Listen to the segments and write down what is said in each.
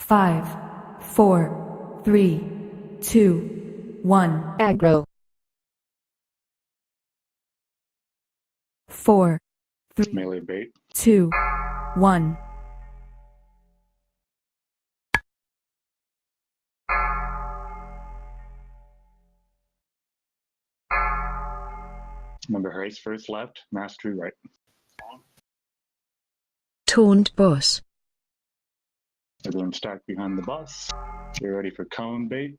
5, 4, 3, 2, 1. Aggro. 4, 3, Melee bait. 2, 1. Remember, Hrace first left, Mastery right. Taunt boss. Everyone stacked behind the boss. Get ready for cone bait.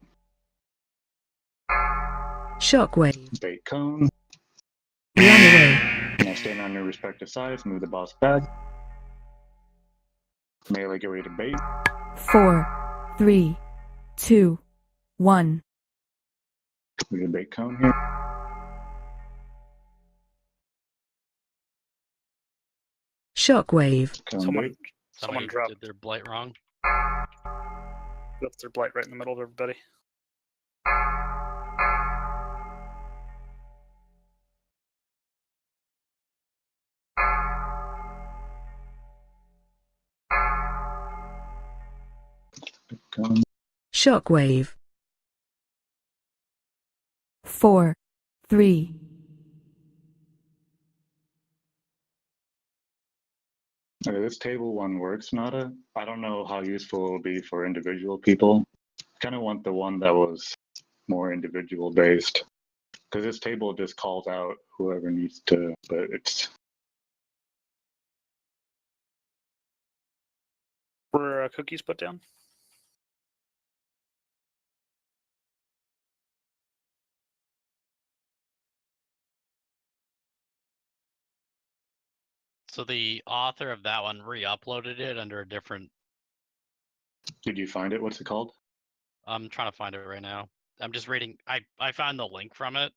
Shockwave. Bait cone. Run away. Now stand on your respective sides, move the boss back. Melee, get ready to bait. 4, 3, 2, 1. There's a bait cone here. Shockwave. Cone Someone bait. Someone dropped. did their blight wrong. Left their blight right in the middle of everybody. Cone. Shockwave. 4, 3. Okay, this table one works, Nada. I don't know how useful it'll be for individual people. Kind of want the one that was more individual based. Because this table just calls out whoever needs to, but it's Were cookies put down? So the author of that one re-uploaded it under a different. Did you find it? What's it called? I'm trying to find it right now. I'm just reading. I found the link from it,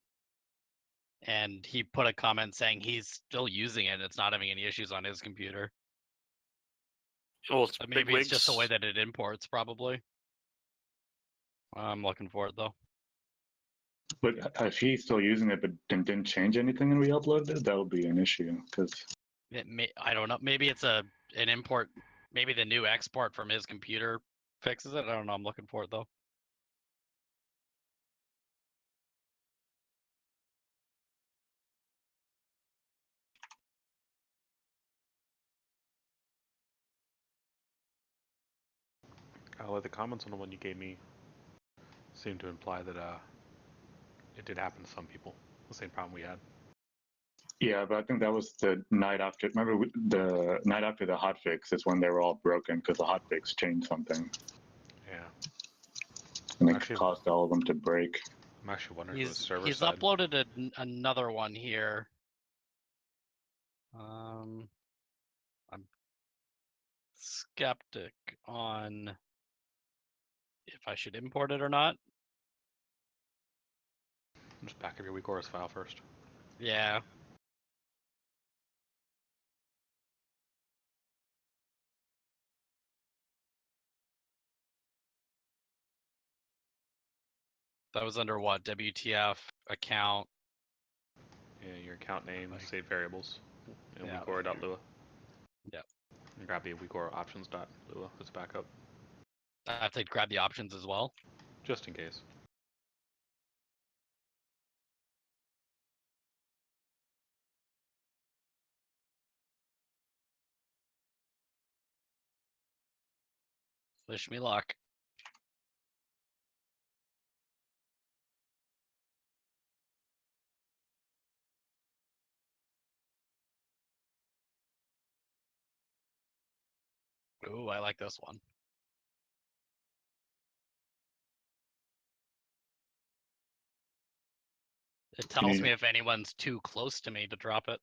and he put a comment saying he's still using it. It's not having any issues on his computer. Well, it's But maybe big it's just the wigs. way that it imports, probably. I'm looking for it though. But if he's still using it but didn't change anything and re-uploaded it, that would be an issue. Because I don't know. Maybe it's an import. Maybe the new export from his computer fixes it. I don't know. I'm looking for it though. The comments on the one you gave me seem to imply that it did happen to some people. The same problem we had. yeah, but I think that was the night after. Remember the night after the hotfix is when they were all broken because the hotfix changed something Yeah. and it Actually- caused all of them to break. I'm actually wondering if it was He's server side. uploaded another one here. I'm skeptic on if I should import it or not. Just back up your WeakOrus file first. Yeah. That was under what? WTF account. Yeah, your account name, Like- save variables, and Yeah. WeakOra.lua. Yep. And grab the WeakOra options.lua as backup, I have to grab the options as well. just in case. Wish me luck. Ooh, I like this one. It tells me if anyone's too close to me to drop it.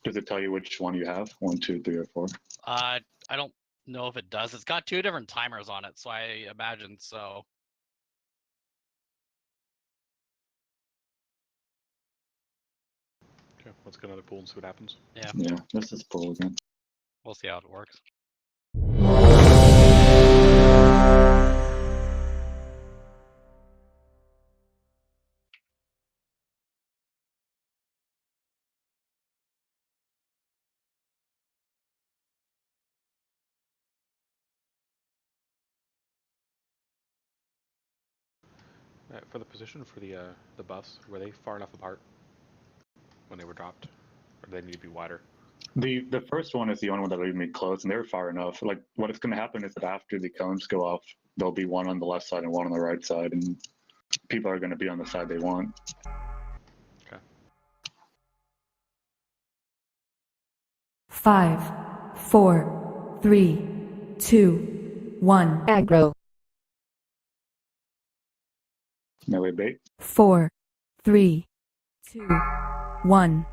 Does it tell you which one you have? 1, 2, 3, or 4? I don't know if it does. It's got 2 different timers on it, so I imagine so. Okay, let's get another pool and see what happens. Yeah, Yeah, let's just pull again. we'll see how it works. For the position for the bus, were they far enough apart when they were dropped, or do they need to be wider? The first one is the only one that leave me close, and they're far enough. Like what is going to happen is that after the cones go off, there'll be one on the left side and one on the right side, and people are going to be on the side they want. Okay. 5, 4, 3, 2, 1. Aggro. Melee bait. 4, 3, 2, 1.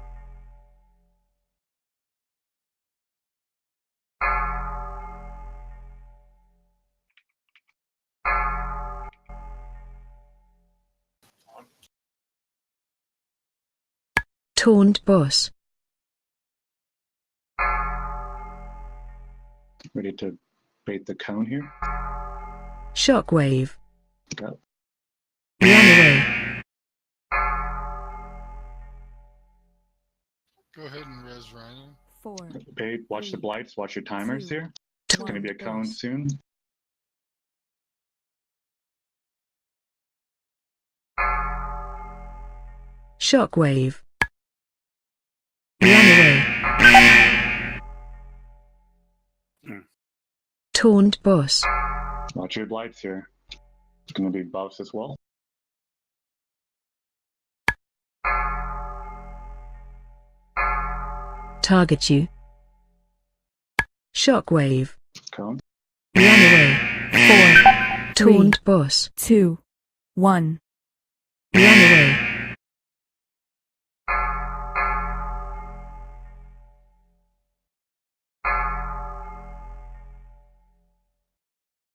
Taunt bus. Ready to bait the cone here. Shockwave. Got Runaway. Go ahead and res Rhino. 4, bait. Watch the blights. Watch your timers Two. here. It's going to be a cone soon. Shockwave. Runaway. Taunt bus. Watch your blights here. It's going to be buffs as well. Target you. Shockwave. Cone. Runaway. 4, 3, Taunt bus. 2, 1. Runaway.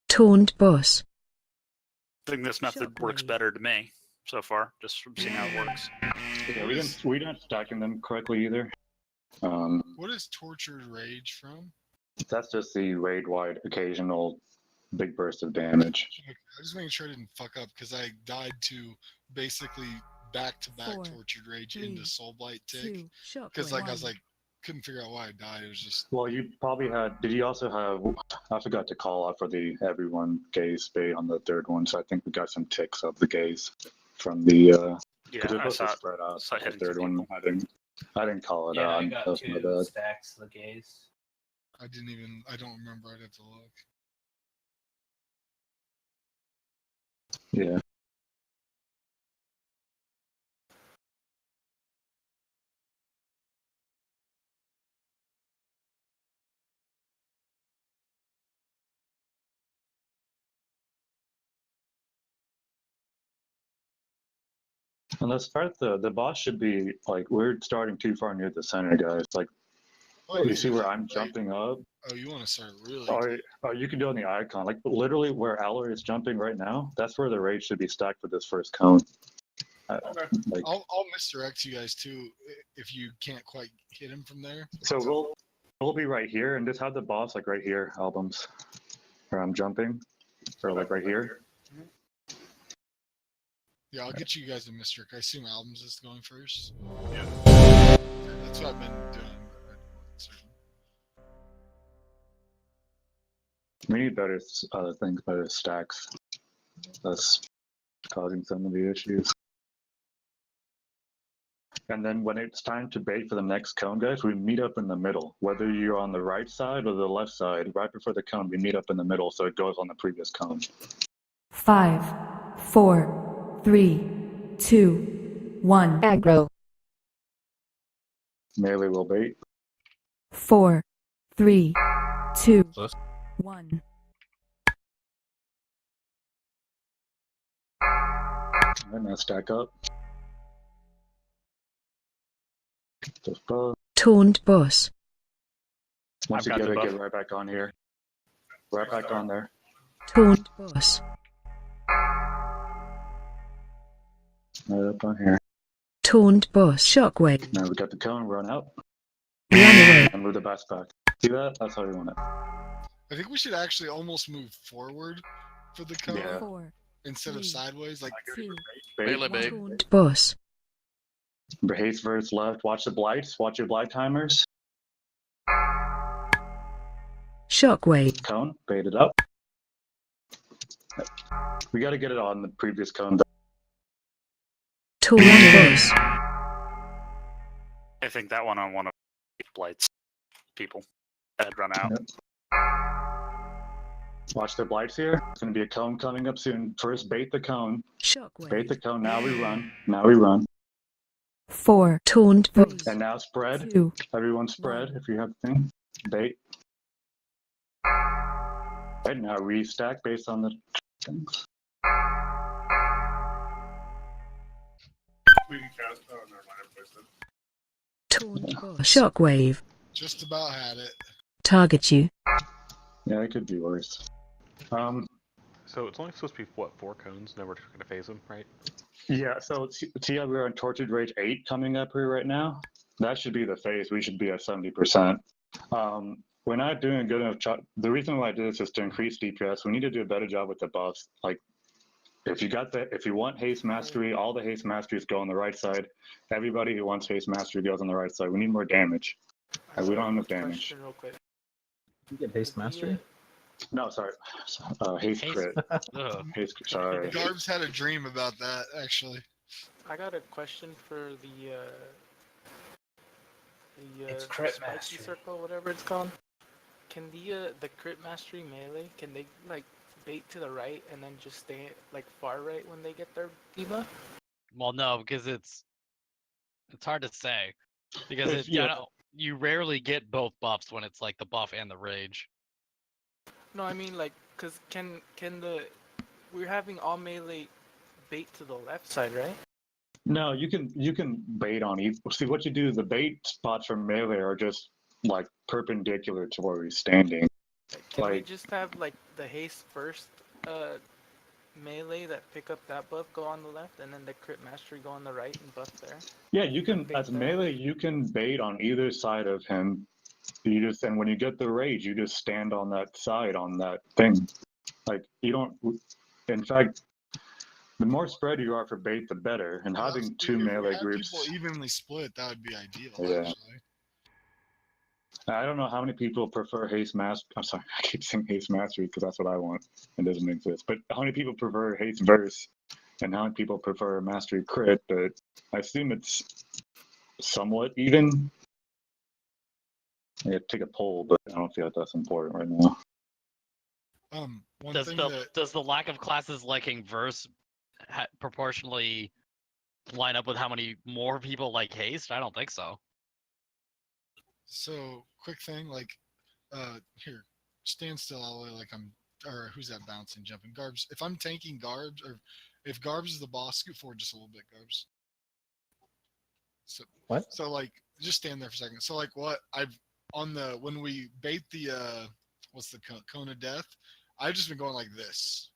Taunt bus. I think this method works Shockwave. better to me so far, just from seeing how it works. Yeah, we didn't stacking them correctly either. What is Tortured Rage from? That's just the raid-wide occasional big burst of damage. Okay, I was making sure I didn't fuck up because I died to basically back-to-back 4, Tortured Rage 3, into Soul Blight tick. 2, Because like I was 1. like, couldn't figure out why I died. It was just Well, you probably had. Did you also have? I forgot to call out for the everyone gaze bait on the third one, so I think we got some ticks of the gaze from the. Yeah, Because it I was saw it. spread out. saw it The hitting third some one, I didn't call it Yeah, out. I That got was my 2 bad. stacks of the gaze. I don't remember. I'd have to look. Yeah. And let's start the boss should be like we're starting too far near the center, guys. Like Oh, you see where yeah, I'm right. jumping up? Oh, you want to start really? Or you can do it on the icon. Like literally where Aller is jumping right now, that's where the raid should be stacked for this first cone. Like I'll misdirect you guys too if you can't quite hit him from there. so we'll be right here and just have the boss like right here, albums. Where I'm jumping. Or like right here. Yeah, I'll get you guys a misdirect. I assume Albums is going first. Yeah. That's what I've been doing. But I wasn't certain. We need better things, better stacks. That's causing some of the issues. And then when it's time to bait for the next cone, guys, we meet up in the middle. Whether you're on the right side or the left side, right before the cone, we meet up in the middle so it goes on the previous cone. 5, 4, 3, 2, 1. Aggro. Melee will bait. 4, 3, 2, 1. And now stack up. Just buzz. Taunt bus. Once you I've got get the it, get buff. right back on here. Right back on there. Taunt bus. Right up on here. Taunt bus. Shockwave. Now we got the cone, run out, Runaway. and move the bats back. See that? That's how you want it. I think we should actually almost move forward for the cone Yeah. 4, instead of 3, sideways. Like 2, Bait. Melee bait. Taunt bus. Haste verse left. Watch the blights. Watch your blight timers. Shockwave. Cone, bait it up. We got to get it on the previous cone. Taunt Boss. I think that one on one of Blight's people that had run out. Yep. Watch the blights here. It's going to be a cone coming up soon. First, bait the cone. Bait the Shockwave. cone. Now we run. Now we run. 4, Taunt Boss. And now spread. 2, Everyone spread if you have the thing. Bait. And now restack based on the things. We can cast. Oh, never mind. I placed it. Taunt Boss. Shockwave. Just about had it. Target you. Yeah, it could be worse. So it's only supposed to be what, 4 cones? Now we're just gonna phase them, right? Yeah, so see how we're on Tortured Rage 8 coming up here right now? That should be the phase. We should be at 70%. We're not doing a good enough job. The reason why I did this is to increase DPS. We need to do a better job with the buffs. Like, if you want Haste Mastery, all the Haste Masteries go on the right side. Everybody who wants Haste Mastery goes on the right side. We need more damage. We don't have enough damage. Question real quick. You get haste mastery? No, sorry. Haste Haste- crit. Ugh. Haste, sorry. Garbs had a dream about that, actually. I got a question for the It's crit spiky mastery. circle, whatever it's called. Can the crit mastery melee, can they like bait to the right and then just stay like far right when they get their debuff? Well, no, because it's hard to say because If it, you- you know, you rarely get both buffs when it's like the buff and the rage. No, I mean like, cause can we're having all melee bait to the left side, right? No, you can bait on each. See, what you do is the bait spots for melee are just like perpendicular to where we're standing. Can we Like- just have like the haste first melee that pick up that buff go on the left and then the crit mastery go on the right and buff there? Yeah, you can Bait as there. melee. You can bait on either side of him. You just and when you get the rage, you just stand on that side on that thing. Like you don't. In fact, the more spread you are for bait, the better. And having If two we melee had groups. people evenly split, that would be ideal, Yeah. actually. I don't know how many people prefer Haste Mastery. I'm sorry, I keep saying Haste Mastery because that's what I want. It doesn't exist. But how many people prefer Haste Verse and how many people prefer Mastery Crit? But I assume it's somewhat even. I gotta take a poll, but I don't feel like that's important right now. One Does thing the that does the lack of classes liking verse proportionally line up with how many more people like haste? I don't think so. so quick thing like here, stand still all the way like I'm or who's that bouncing jumping Garbs? If I'm tanking Garbs or if Garbs is the boss, scoot forward just a little bit, Garbs. So What? So like just stand there for a second. So like what I've on the when we bait the what's the cone of death, I've just been going like this.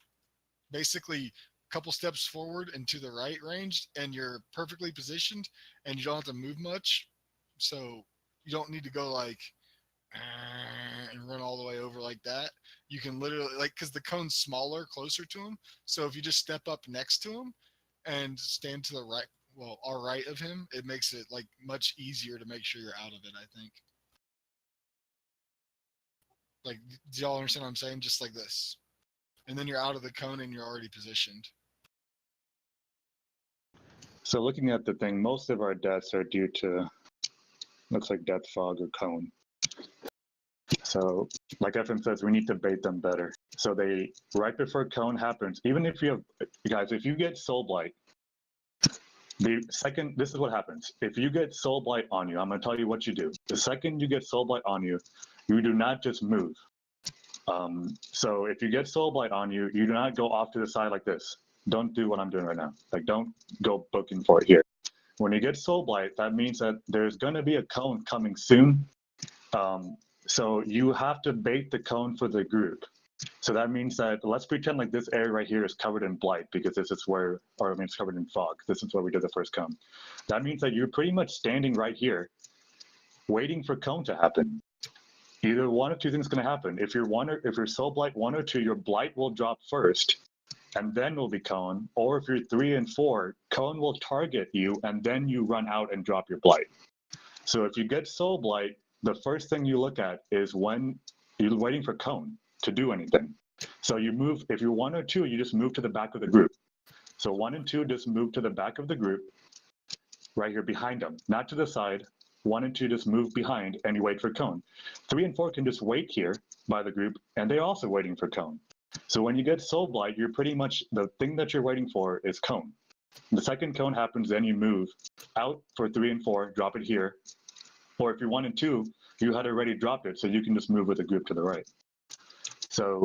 Basically a couple steps forward and to the right range and you're perfectly positioned and you don't have to move much. So you don't need to go like and run all the way over like that. You can literally like because the cone's smaller, closer to him. So if you just step up next to him and stand to the right, well, our right of him, it makes it like much easier to make sure you're out of it. I think. Like, do y'all understand what I'm saying? Just like this, and then you're out of the cone and you're already positioned. So looking at the thing, most of our deaths are due to looks like death fog or cone. So like FM says, we need to bait them better. So they right before cone happens, even if you have guys, if you get soul blight, the second this is what happens. If you get soul blight on you, I'm gonna tell you what you do. The second you get soul blight on you, you do not just move. So if you get soul blight on you, you do not go off to the side like this. Don't do what I'm doing right now. Like don't go booking for it here. When you get soul blight, that means that there's gonna be a cone coming soon. So you have to bait the cone for the group. So that means that let's pretend like this area right here is covered in blight because this is where, or I mean, it's covered in fog. This is where we did the first cone. That means that you're pretty much standing right here, waiting for cone to happen. Either one of two things is going to happen. If you're soul blight 1 or 2, your blight will drop first, and then will be cone. Or if you're 3 and 4, cone will target you, and then you run out and drop your blight. So if you get soul blight, the first thing you look at is when you're waiting for cone to do anything. So you move, if you're 1 or 2, you just move to the back of the group. So 1 and 2 just move to the back of the group. right here behind them, not to the side. 1 and 2 just move behind and you wait for cone. 3 and 4 can just wait here by the group and they're also waiting for cone. So when you get Soul Blight, you're pretty much, the thing that you're waiting for is cone. The second cone happens, then you move out for 3 and 4, drop it here. Or if you're 1 and 2, you had already dropped it, so you can just move with the group to the right. So,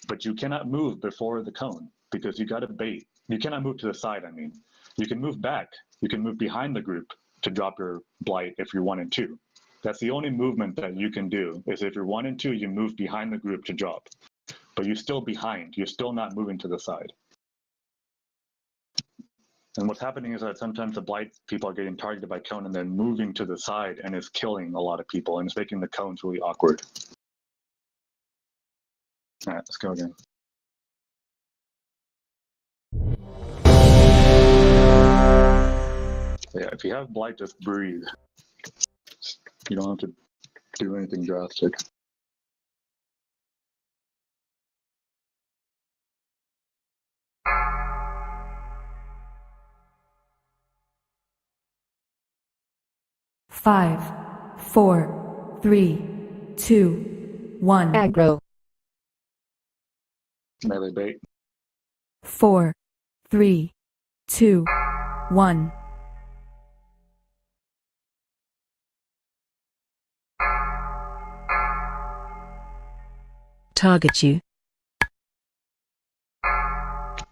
but you cannot move before the cone because you got to bait. You cannot move to the side, I mean. You can move back. You can move behind the group to drop your blight if you're 1 and 2. That's the only movement that you can do, is if you're 1 and 2, you move behind the group to drop. But you're still behind. You're still not moving to the side. And what's happening is that sometimes the blight people are getting targeted by cone and then moving to the side and it's killing a lot of people and it's making the cones really awkward. All right, let's go again. Yeah, if you have blight, just breathe. You don't have to do anything drastic. Five, 4, 3, 2, 1. Aggro. Melee bait. 4, 3, 2, 1. Target you.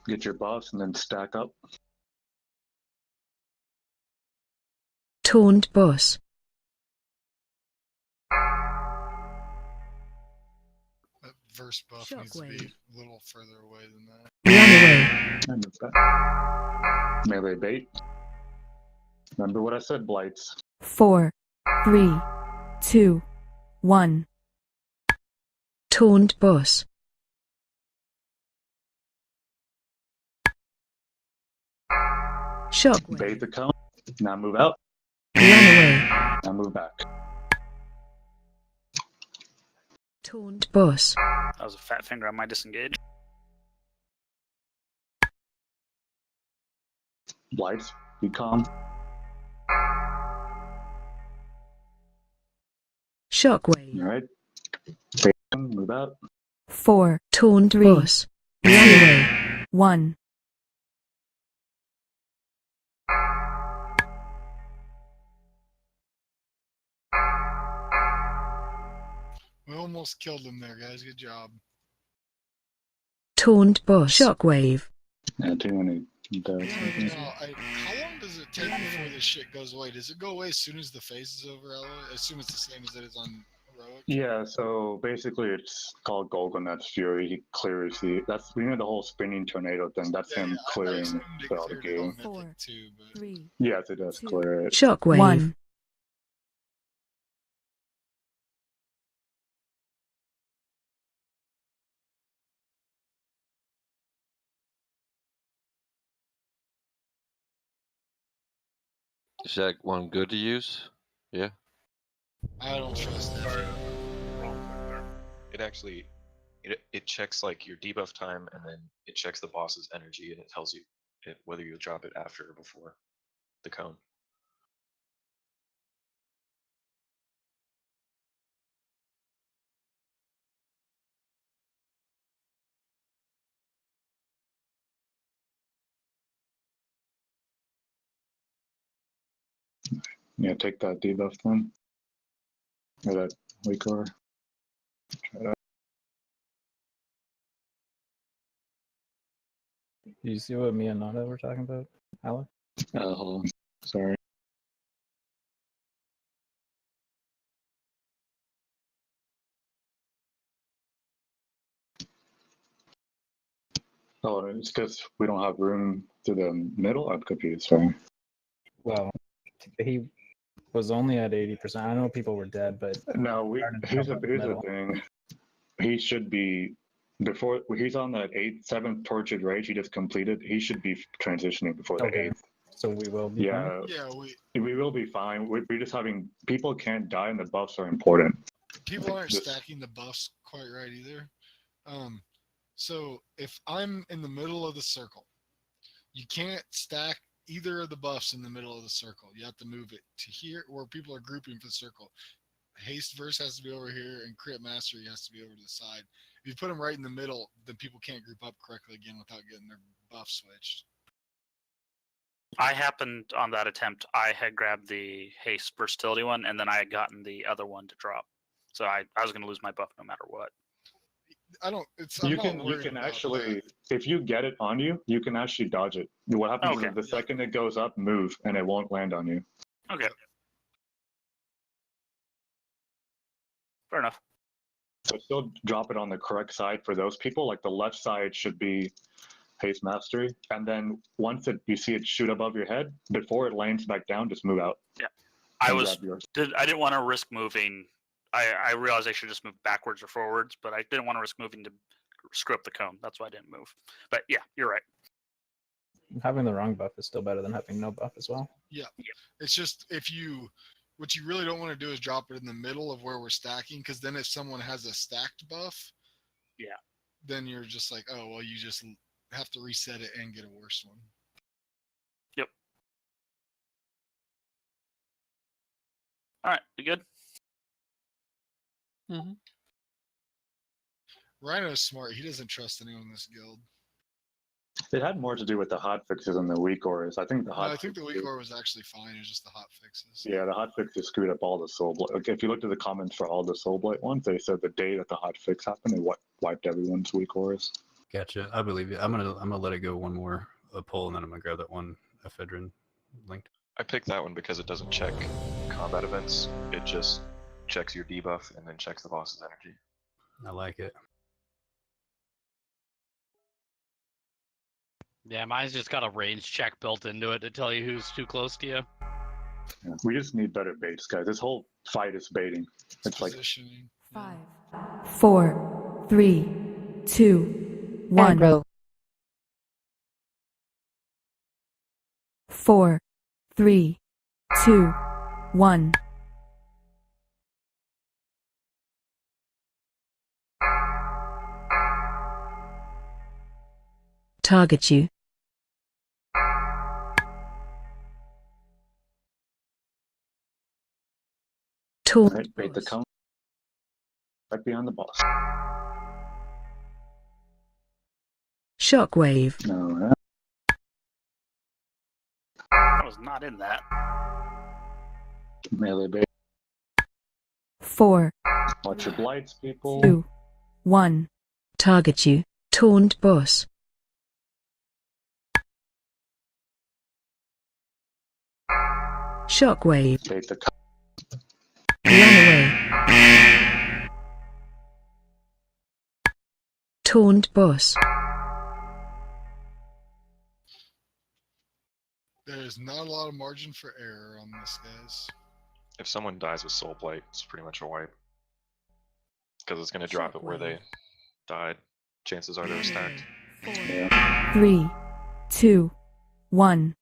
Get your buffs and then stack up. Taunt boss. That verse buff needs to be Shockwave. a little further away than that. Run away. And move back. Melee bait. Remember what I said, blights. 4, 3, 2, 1. Taunt boss. Shockwave. Bait the cone. Now move out. Run away. Now move back. Taunt boss. That was a fat finger on my disengage. Blights. Be calm. Shockwave. All right. Bait them, move out. 4, Taunt 3, boss. Run away. 1. We almost killed him there, guys. Good job. Taunt boss. Shockwave. Yeah, too many deaths. Now, how long does it take before this shit goes away? Does it go away as soon as the phase is over, Aloy? I assume it's the same as it is on Heroic. Yeah, so basically it's called Golgoneth's Fury. He clears that's, you know, the whole spinning tornado thing. That's him I clearing assumed it throughout the cleared it on game. Mythic 4, too, but 3, Yes, it does 2, clear it. Shockwave. 1. Is that one good to use? Yeah. I don't trust that. Sorry, wrong click there. It actually it checks like your debuff time and then it checks the boss's energy and it tells you whether you drop it after or before the cone. Yeah, take that debuff then. Or that weak aura. Try that. Do you see what me and Nada were talking about, Alex? Hold on. Sorry. Oh, it's because we don't have room to the middle? I'm confused, sorry. Well, he was only at 80%. I know people were dead, but No, here's the middle. thing. He should be, before, he's on that 7th Tortured Rage he just completed, he should be transitioning before the Okay. 8th. So we will be fine? Yeah, Yeah, we will be fine. We're just having, people can't die and the buffs are important. people aren't This- stacking the buffs quite right either. So if I'm in the middle of the circle, you can't stack either of the buffs in the middle of the circle. You have to move it to here where people are grouping for the circle. Haste verse has to be over here, and crit mastery has to be over to the side. If you put them right in the middle, then people can't group up correctly again without getting their buff switched. I happened on that attempt. I had grabbed the haste versatility one, and then I had gotten the other one to drop. So I was going to lose my buff no matter what. I don't. It's You I'm can not you worried can about actually, that. if you get it on you, you can actually dodge it. What happens Okay. is the second it goes up, move, and it won't land on you. Okay. Fair enough. So still drop it on the correct side for those people. Like the left side should be haste mastery, and then once you see it shoot above your head, before it lands back down, just move out. Yeah. I and was grab yours. I didn't want to risk moving. I realized I should just move backwards or forwards, but I didn't want to risk moving to screw up the cone. That's why I didn't move. But yeah, you're right. Having the wrong buff is still better than having no buff as well. Yeah. It's just what you really don't want to do is drop it in the middle of where we're stacking, because then if someone has a stacked buff, Yeah. then you're just like, oh well, you just have to reset it and get a worse one. Yep. All right, you good? Mm-hmm. Rhino's smart. He doesn't trust anyone in this guild. It had more to do with the hot fixes and the weak auras. I think the No, hot. I think the weak fixes- aura was actually fine. It was just the hot fixes. Yeah, the hot fixes screwed up all the soul blight. Like if you looked at the comments for all the soul blight ones, they said the day that the hot fix happened, it wiped everyone's weak auras. Gotcha. I believe you. I'm gonna let it go one more poll, and then I'm gonna grab that one ephedrine linked. I picked that one because it doesn't check combat events. It just checks your debuff and then checks the boss's energy. I like it. Yeah, mine's just got a range check built into it to tell you who's too close to you. Yeah, we just need better baits, guys. This whole fight is baiting. It's like Positioning. 5, 4, 3, 2, 1. Aggro. 4, 3, 2, 1. Target you. Taunt. right, bait the cone right behind the boss. Shockwave. No, I was not in that. melee bait. 4, Watch your blights, people. 2, 1. Target you. Taunt boss. Shockwave. Bait the cone. Run away. Taunt boss. There's not a lot of margin for error on this, guys. If someone dies with Soul Blight, it's pretty much a wipe. Because it's going to drop it where they died. Chances are they were stacked. 3, 2, 1.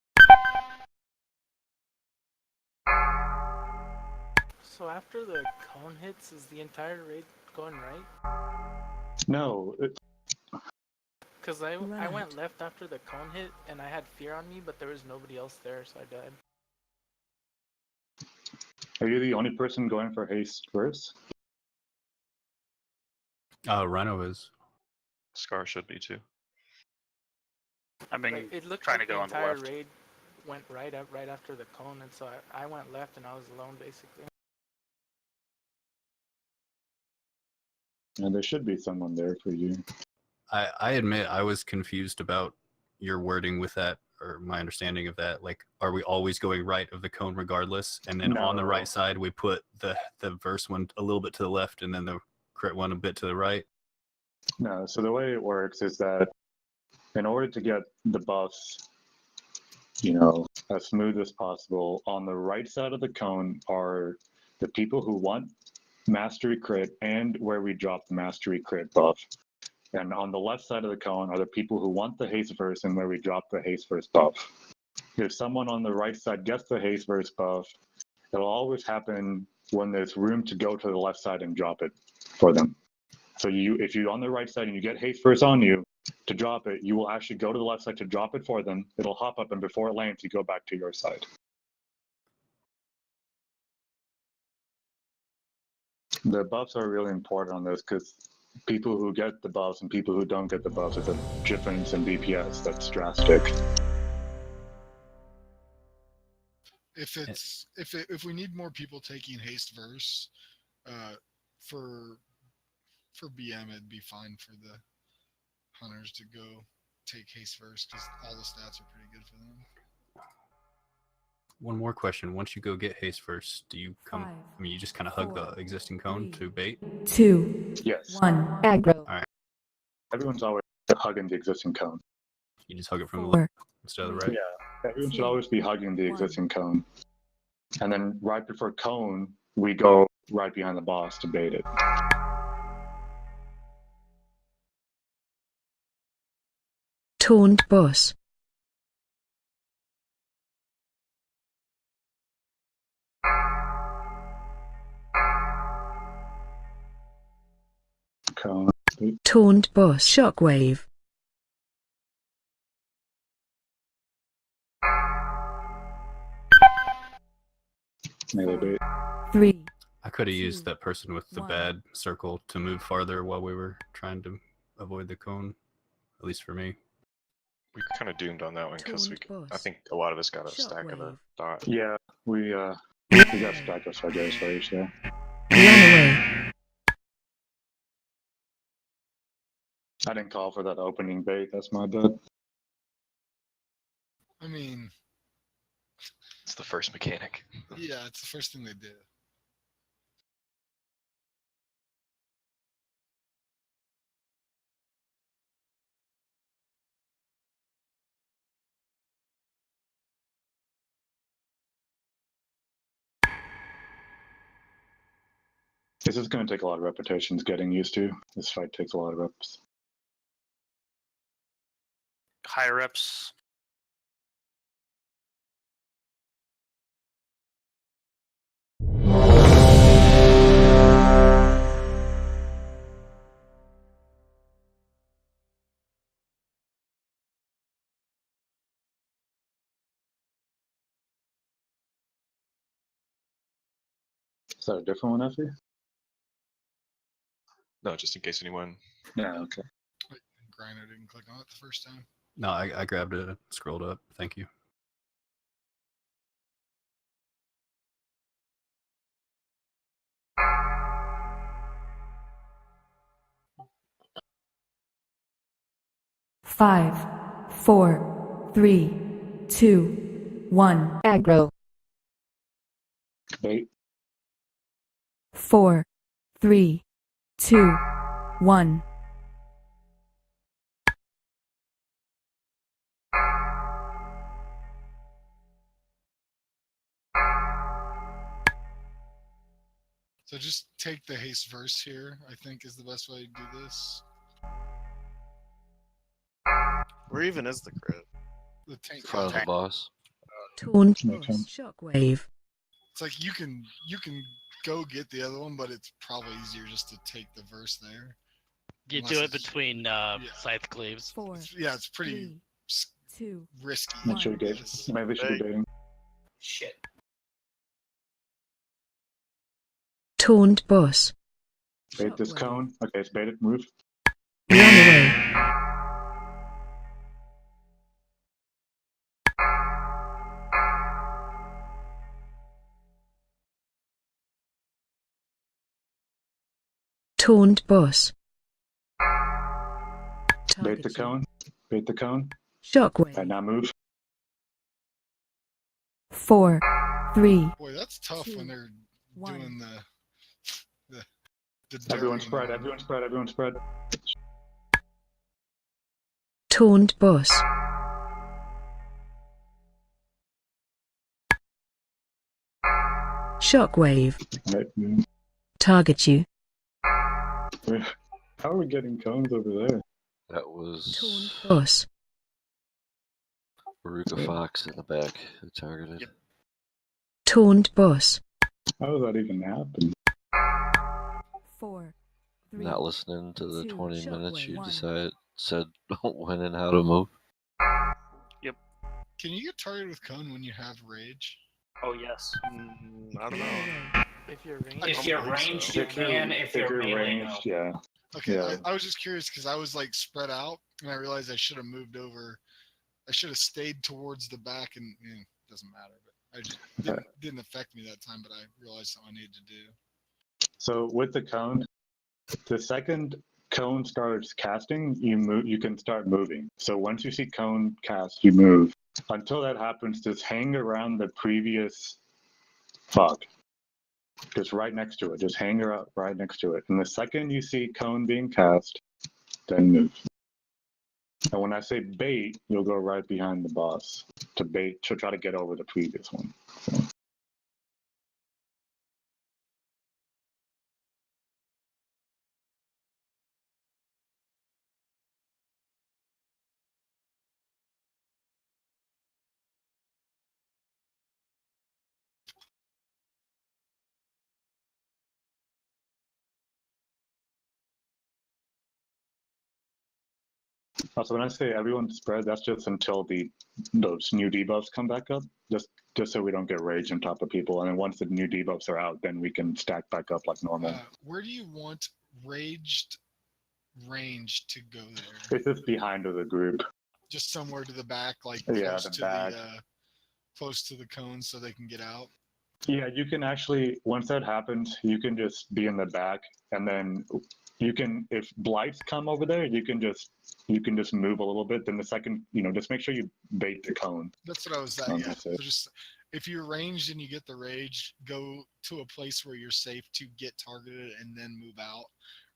So after the cone hits, is the entire raid going right? No, Because I Right. went left after the cone hit, and I had fear on me, but there was nobody else there, so I died. are you the only person going for haste first? Rhino is. Scar should be too. I've been Like, it looked trying like to go the on the entire left. raid went right after the cone, and so I went left, and I was alone basically. And there should be someone there for you. I admit I was confused about your wording with that, or my understanding of that. Like, are we always going right of the cone regardless? And then on the No. right side, we put the verse one a little bit to the left, and then the crit one a bit to the right. No, so the way it works is that in order to get the buffs, as smooth as possible, on the right side of the cone are the people who want mastery crit and where we drop the mastery crit buff. And on the left side of the cone are the people who want the haste verse and where we drop the haste verse buff. If someone on the right side gets the haste verse buff, it'll always happen when there's room to go to the left side and drop it for them. So if you're on the right side and you get haste verse on you, to drop it, you will actually go to the left side to drop it for them. It'll hop up, and before it lands, you go back to your side. The buffs are really important on this because people who get the buffs and people who don't get the buffs, it's a difference in DPS that's drastic. If we need more people taking haste verse, for BM it'd be fine for the hunters to go take haste verse because all the stats are pretty good for them. One more question. Once you go get haste first, do you come? I mean, you just kind of hug the existing cone to bait? 2, Yes. 1. Aggro. All right. Everyone's always hugging the existing cone. You just hug it from the 4. left instead of the right. Yeah, everyone should always be hugging the existing cone. And then right before cone, we go right behind the boss to bait it. Taunt boss. Cone. Taunt boss. Shockwave. Melee bait. 3. I could have used 2, that person with the 1. bad circle to move farther while we were trying to avoid the cone, at least for me. We kind of doomed on that one because I Boss. think a lot of us got a stack of the Shockwave. dot. Yeah, we got stack of Sargeras Rage there. Runaway. I didn't call for that opening bait. That's my bad. I mean, It's the first mechanic. yeah, it's the first thing they did. This is going to take a lot of repetitions getting used to. This fight takes a lot of reps. High reps. Is that a different one, Effie? No, just in case anyone. Yeah, okay. Griner didn't click on it the first time. No, I grabbed it and scrolled up. Thank you. Five, 4, 3, 2, 1. Aggro. Bait. 4, 3, 2, 1. So just take the haste verse here, I think is the best way to do this. Where even is the crit? The tank. Front of the boss. Taunt Okay. boss. Shockwave. It's like you can go get the other one, but it's probably easier just to take the verse there. You Unless do it it's- between scythe cleaves. 4, Yeah, it's pretty 3, 2. risky. Make sure you I gave. guess. Maybe they should be baiting. Shit. Taunt boss. Bait this Shockwave. cone. Okay, it's baited. Move. Runaway. Taunt boss. Bait the Target you. cone. Bait the cone. Shockwave. And now move. 4, 3, Boy, that's tough when 2, they're 1. doing the Everyone daring spread. one. Everyone spread. Everyone spread. Taunt boss. Shockwave. Right. move. Target you. How are we getting cones over there? That was Taunt boss. Veruca Fox in the back who targeted. Yep. Taunt boss. How does that even happen? 4, 3, Not listening to the 2, 20 minutes, you Shockwave. decide said when and how to move? Can you get targeted with cone when you have rage? Oh yes. I don't know. If you're ranged, If you're ranged, you can. If you're ranged, yeah. Okay, Yeah. I was just curious because I was like spread out, and I realized I should have moved over. I should have stayed towards the back, and it doesn't matter. But I just didn't affect me that time. But I realized something I needed to do. So with the cone, the second cone starts casting, you move. You can start moving. So once you see cone cast, you move. Until that happens, just hang around the previous fog. Just right next to it. Just hang around right next to it. And the second you see cone being cast, then move. And when I say bait, you'll go right behind the boss to bait to try to get over the previous one. So. Also, when I say everyone spread, that's just until those new debuffs come back up, just so we don't get rage on top of people. And then once the new debuffs are out, then we can stack back up like normal. Where do you want ranged range to go there? It's just behind of the group. Just somewhere to the back, like Yeah, close the to back. close to the cone, so they can get out. Yeah, you can actually, once that happens, you can just be in the back, and then you can, if blights come over there, you can just move a little bit. Then the second, just make sure you bait the cone. That's what I was at. Yeah. So just if you're ranged and you get the rage, go to a place where you're safe to get targeted and then move out.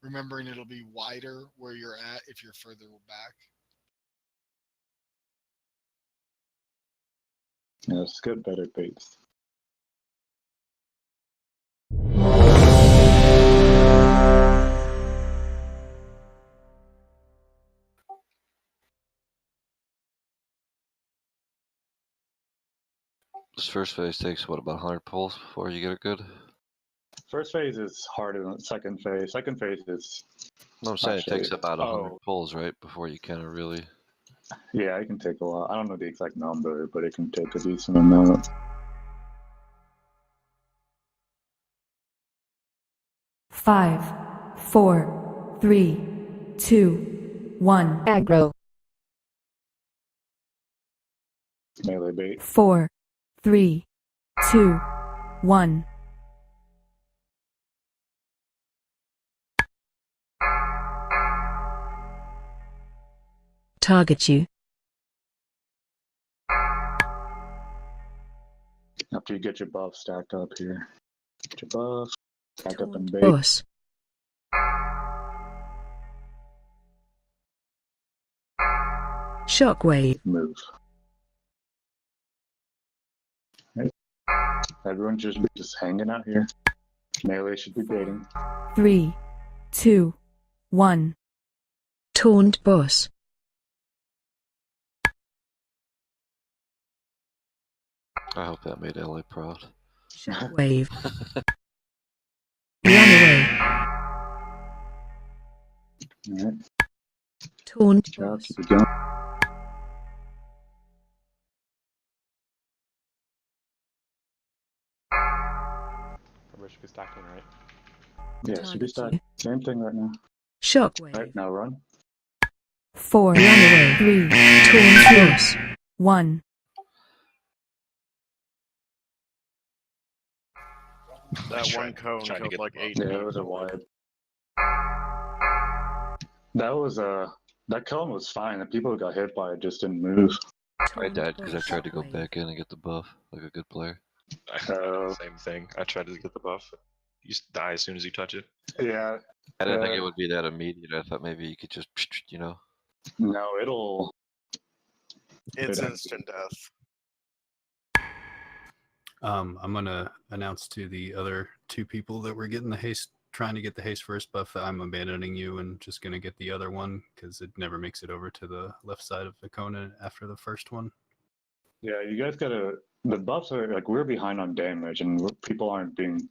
Remembering it'll be wider where you're at if you're further back. Yeah, let's get better baits. This first phase takes what, about 100 pulls before you get it good? First phase is harder than second phase. Second phase is. No, I'm saying it takes actually- about 100 pulls, right, before you kind of really. Yeah, it can take a while. I don't know the exact number, but it can take a decent amount. 5, 4, 3, 2, 1. Aggro. Melee bait. 4, 3, 2, 1. Target you. After you get your buff stacked up here. Get your buff, stack up and bait. Boss. Shockwave. Move. Right. Everyone just hanging out here. Melee should be baiting. 3, 2, 1. Taunt boss. I hope that made LA proud. Shockwave. Run away. Alright. Taunt Good job. boss. Keep it going. Everybody should be stacking, right? Yeah, should be stacked. Same thing right now. Shockwave. Alright, now run. 4, Run away. 3, Taunt boss. 1. That one cone trying to killed get like the 8 Yeah, it was a people. wide. That cone was fine. The people who got hit by it just didn't move. I died because I tried to go back in and get the buff like a good player. Same thing. I tried to get the buff. You just die as soon as you touch it. Yeah. I didn't think it would be that immediate. I thought maybe you could just, No, it'll. It's It- instant death. I'm gonna announce to the other two people that we're getting the haste, trying to get the haste first buff, that I'm abandoning you and just gonna get the other one because it never makes it over to the left side of the cone after the first one. Yeah, you guys gotta. The buffs are like we're behind on damage, and people aren't doing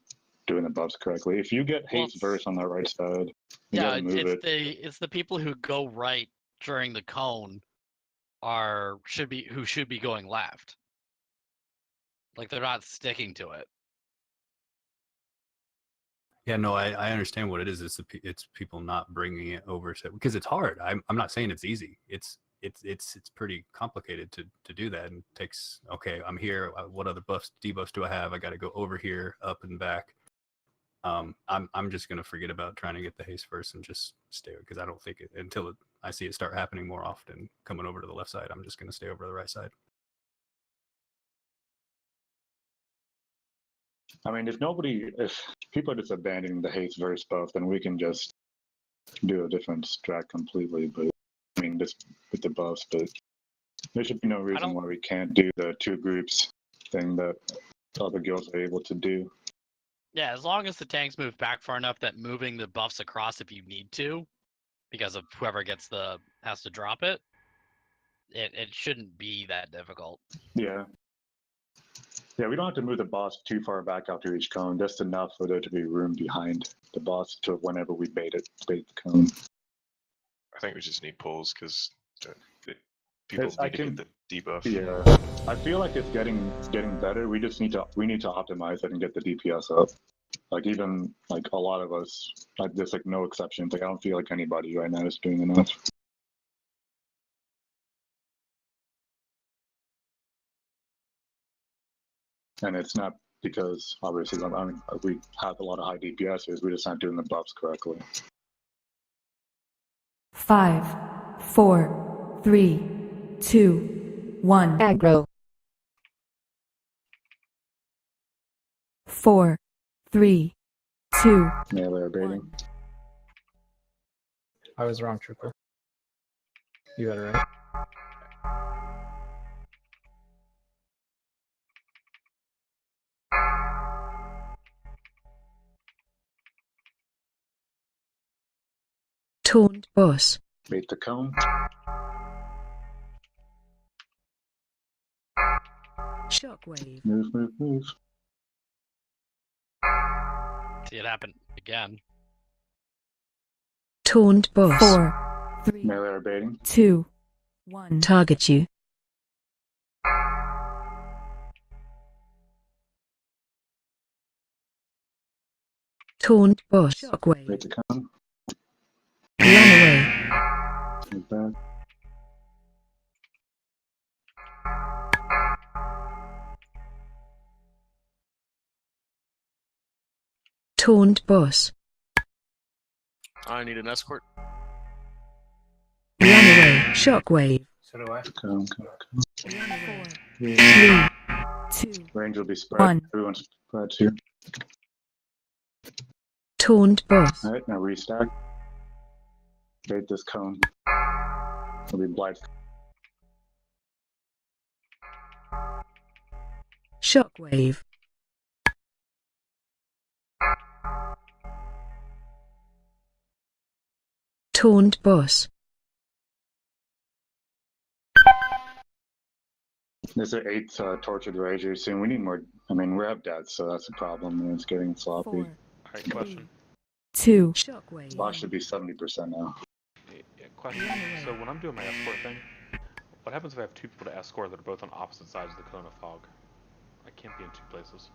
the buffs correctly. If you get haste verse on the right side, you Yeah, gotta move it's it. the people who go right during the cone should be going left. Like they're not sticking to it. Yeah, no, I understand what it is. It's people not bringing it over to, because it's hard. I'm not saying it's easy. It's pretty complicated to do that, and takes. Okay, I'm here. What other buffs, debuffs do I have? I got to go over here, up and back. I'm just gonna forget about trying to get the haste first and just stay, because I don't think it until I see it start happening more often coming over to the left side. I'm just gonna stay over to the right side. I mean, if people are just abandoning the haste verse buff, then we can just do a different strat completely. But I mean, just with the buffs, but there should be no reason why we can't do the two groups thing that other guilds are able to do. Yeah, as long as the tanks move back far enough that moving the buffs across if you need to, because of whoever has to drop it, it shouldn't be that difficult. Yeah. Yeah, we don't have to move the boss too far back after each cone, just enough for there to be room behind the boss to whenever we bait the cone. I think we just need pulls because people need to get the debuff. Yeah, I feel like it's getting better. We just need to optimize it and get the DPS up. Like even like a lot of us, like there's like no exceptions. Like I don't feel like anybody right now is doing enough. And it's not because obviously I mean, we have a lot of high DPSs. We're just not doing the buffs correctly. 5, 4, 3, 2, 1. Aggro. 4, 3, 2. Melee or baiting. I was wrong, Trooper. You had it right. Taunt boss. Bait the cone. Shockwave. Move. See it happen again. Taunt boss. 4, 3, Melee or baiting. 2, 1. Target you. Taunt boss. Shockwave. Bait the cone. Run away. Move back. Taunt boss. I need an escort. Run away. Shockwave. So do I. Cone. 4, Yeah. 3, 2. Range will be spread. 1. Everyone's spread here. Taunt boss. All right, now restack. Bait this cone. It'll be blight. Shockwave. Taunt boss. There's an 8 tortured rager soon. We need more. I mean, we're up dead, so that's a problem. And it's getting sloppy. 4, Alright, question. 2. Shockwave. Boss should be 70% now. Yeah, question. So when I'm doing my escort thing, what happens if I have two people to escort that are both on opposite sides of the cone of fog? I can't be in two places.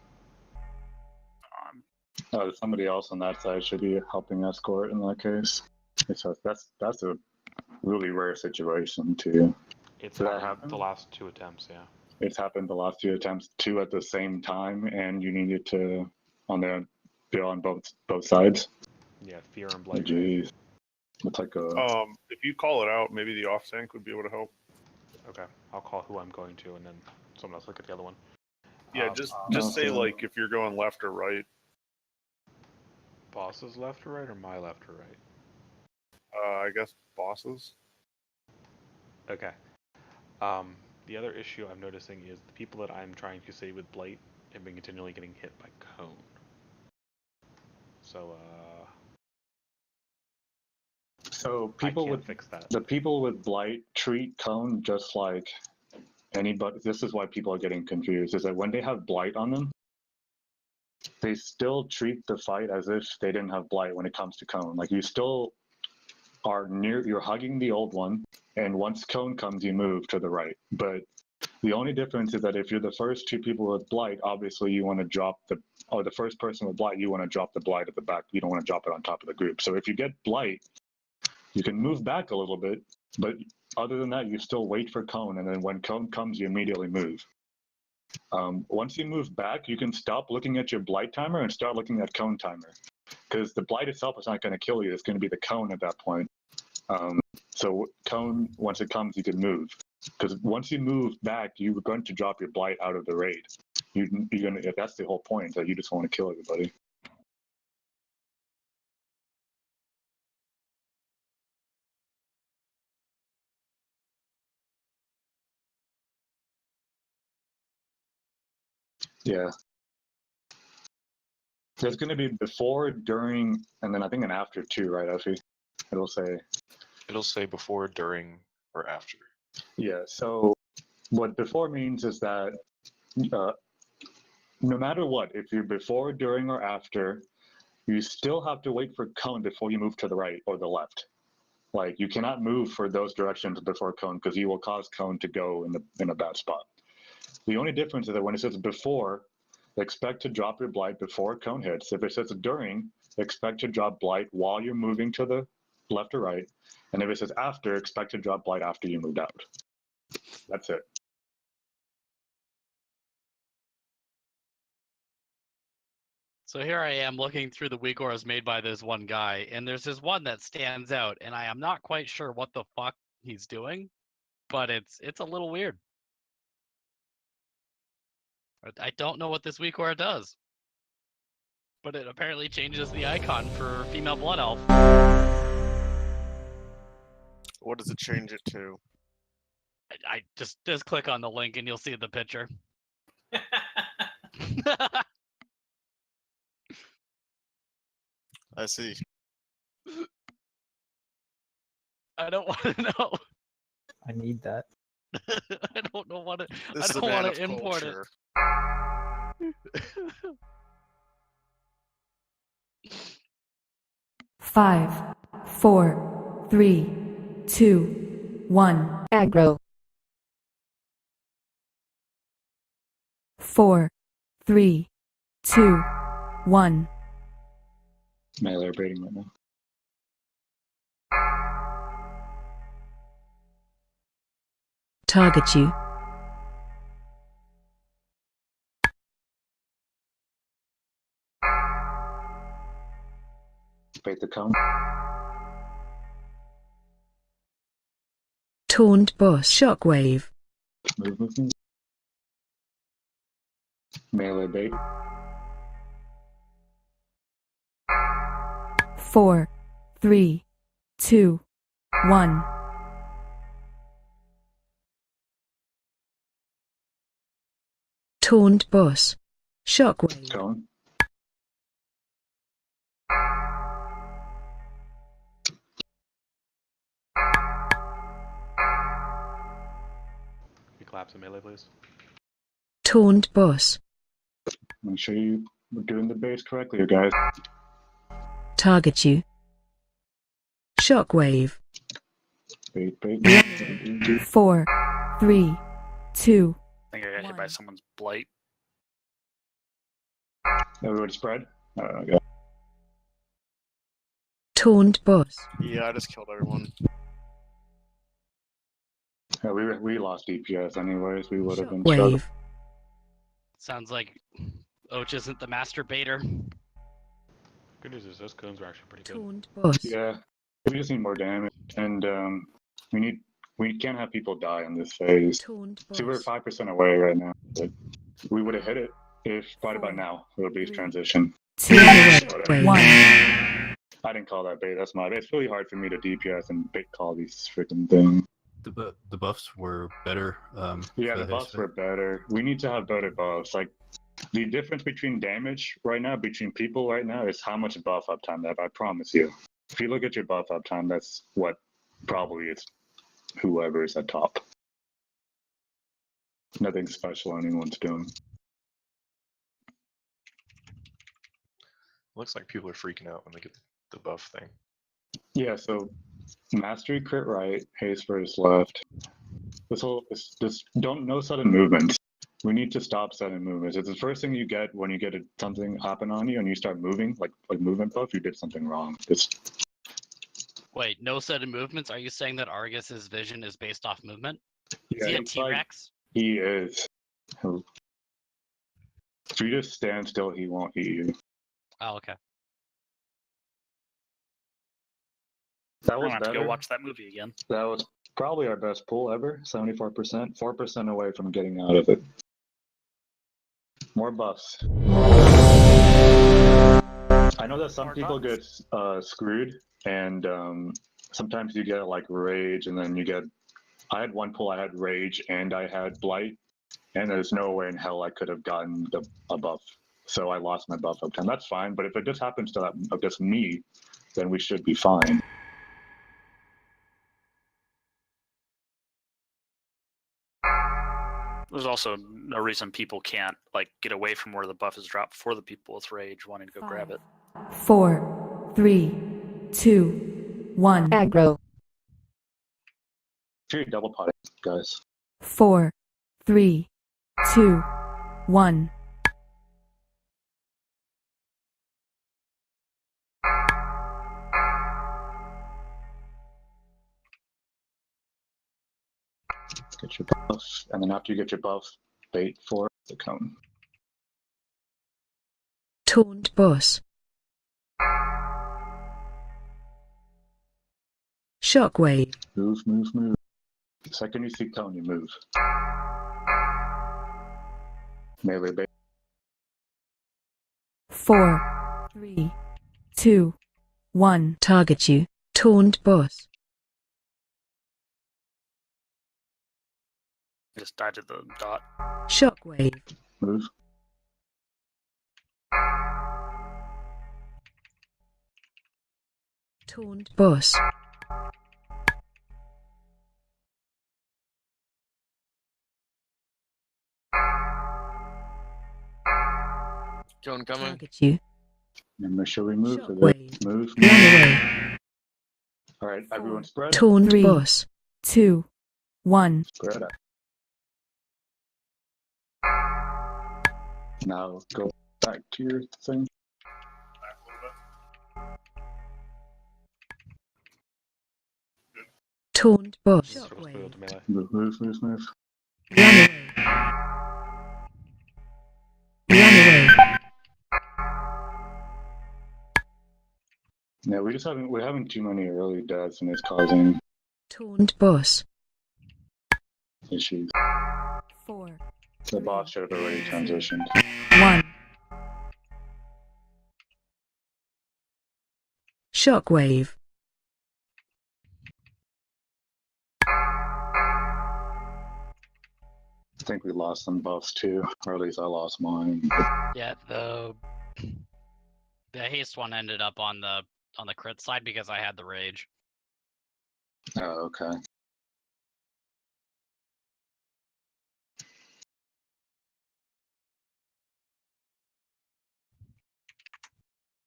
Somebody else on that side should be helping escort in that case. So that's a really rare situation too. It's Did that happened happen? the last 2 attempts, yeah. It's happened the last 2 attempts, 2 at the same time, and you needed to be on both sides. Yeah, fear and blight. Jeez, it's like a. If you call it out, maybe the off tank would be able to help. Okay, I'll call who I'm going to, and then someone else look at the other one. Yeah, just say so- like if you're going left or right. Boss's left or right, or my left or right? I guess bosses. Okay. The other issue I'm noticing is the people that I'm trying to save with blight have been continually getting hit by cone. So people I can't with fix that. the people with blight treat cone just like anybody. This is why people are getting confused. Is that when they have blight on them, they still treat the fight as if they didn't have blight when it comes to cone. Like you still are near, you're hugging the old one, and once cone comes, you move to the right. But the only difference is that if you're the first two people with blight, obviously you want to drop the first person with blight, you want to drop the blight at the back. You don't want to drop it on top of the group. So if you get blight, you can move back a little bit, but other than that, you still wait for cone, and then when cone comes, you immediately move. Once you move back, you can stop looking at your blight timer and start looking at cone timer, because the blight itself is not going to kill you. It's going to be the cone at that point. So cone, once it comes, you can move, because once you move back, you're going to drop your blight out of the raid. You're gonna. That's the whole point, that you just want to kill everybody. Yeah. There's going to be before, during, and then I think an after too, right, Effie? It'll say before, during, or after. Yeah, so what before means is that no matter what, if you're before, during, or after, you still have to wait for cone before you move to the right or the left. Like, you cannot move for those directions before cone, because you will cause cone to go in a bad spot. The only difference is that when it says before, expect to drop your blight before cone hits. If it says during, expect to drop blight while you're moving to the left or right. And if it says after, expect to drop blight after you moved out. That's it. So here I am looking through the weak auras made by this one guy, and there's this one that stands out, and I am not quite sure what the fuck he's doing, but it's a little weird. I don't know what this weak aura does, but it apparently changes the icon for female blood elf. What does it change it to? I just click on the link and you'll see the picture. I see. I don't want to know. I need that. I don't know what it. This I is a don't man want of to import culture. it. 5, 4, 3, 2, 1. Aggro. 4, 3, 2, 1. Melee rating right now. Target you. Bait the cone. Taunt boss. Shockwave. Move. Melee bait. 4, 3, 2, 1. Taunt boss. Shockwave. Cone. You collapse in melee, please. Taunt boss. Make sure you were doing the base correctly, you guys. Target you. Shockwave. Bait. 4, 3, 2. I think I got hit by someone's blight. Everybody spread. Okay. Taunt boss. Yeah, I just killed everyone. Yeah, we lost DPS anyways. We would have been struggling. Wave. Sounds like Och isn't the master baiter. Good news is those cones are actually pretty good. Taunt boss. Yeah, we just need more damage, and we can't have people die in this phase. Taunt So we're boss. 5% away right now. But we would have hit it if right about now it would be transition. 2, Wave. 1. I didn't call that bait. That's my bait. It's really hard for me to DPS and bait call these freaking things. The buffs were better. Yeah, for the haste buffs were better. We need to have better buffs. Like, the difference between damage right now, between people right now, is how much buff uptime they have. I promise you. If you look at your buff uptime, that's what probably is whoever is at top. Nothing special anyone's doing. Looks like people are freaking out when they get the buff thing. Yeah, so Mastery crit right, haste first left. This don't no sudden movements. We need to stop sudden movements. It's the first thing you get when you get something happen on you and you start moving, like movement buff. You did something wrong. Wait, no sudden movements? Are you saying that Argus's vision is based off movement? Yeah, Is he a it's like- T-Rex? He is. If you just stand still, he won't eat you. Oh, okay. That I'm was gonna have to better. go watch that movie again. That was probably our best pull ever. 74%, 4% away from getting out of it. More buffs. I know that some More people buffs. get screwed, and sometimes you get like rage, and then you get. I had one pull. I had rage, and I had blight, and there's no way in hell I could have gotten a buff. So I lost my buff uptime. That's fine, but if it just happens to just me, then we should be fine. There's also no reason people can't like get away from where the buff is dropped for the people with rage wanting to go grab it. 4, 3, 2, 1. Aggro. Sure, double potting, guys. 4, 3, 2, 1. Get your buff, and then after you get your buff, bait for the cone. Taunt boss. Shockwave. Move, move, move. The second you see cone, you move. Melee bait. 4, 3, 2, 1. Target you. Taunt boss. Just died to the dot. Shockwave. Move. Taunt boss. Cone coming. Target you. And make sure we move for Shockwave. this. Move, Run move. away. Alright, everyone spread. Taunt 3. boss. 2, 1. Spread out. Now go back to your thing. Taunt boss. Supposed to be able to melee. Move, move, move, move. Run away. Run away. Yeah, we're having too many early deaths and it's causing Taunt boss. issues. 4, The boss should have already transitioned. 1. Shockwave. I think we lost some buffs too, or at least I lost mine. Yeah, the haste one ended up on the crit side because I had the rage. Oh, okay.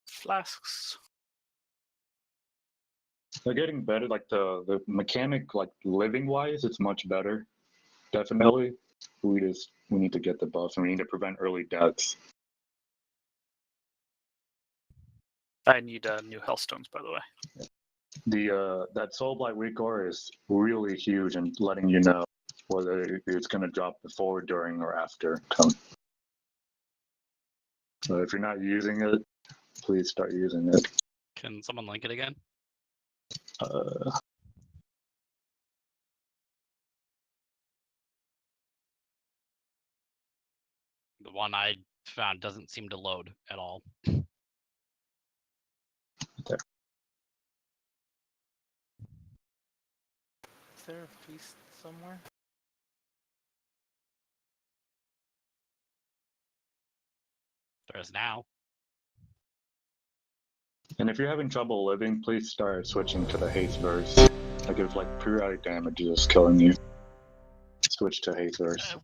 Flasks. They're getting better. Like the mechanic, like living wise, it's much better. Definitely. We need to get the buffs and we need to prevent early deaths. I need new Hellstones, by the way. That Soul Blight weak ore is really huge and letting you know whether it's going to drop before, during, or after cone. So if you're not using it, please start using it. Can someone link it again? The one I found doesn't seem to load at all. There. Is there a feast somewhere? There's now. And if you're having trouble living, please start switching to the haste verse. Like if like periodic damage is just killing you, switch to haste verse.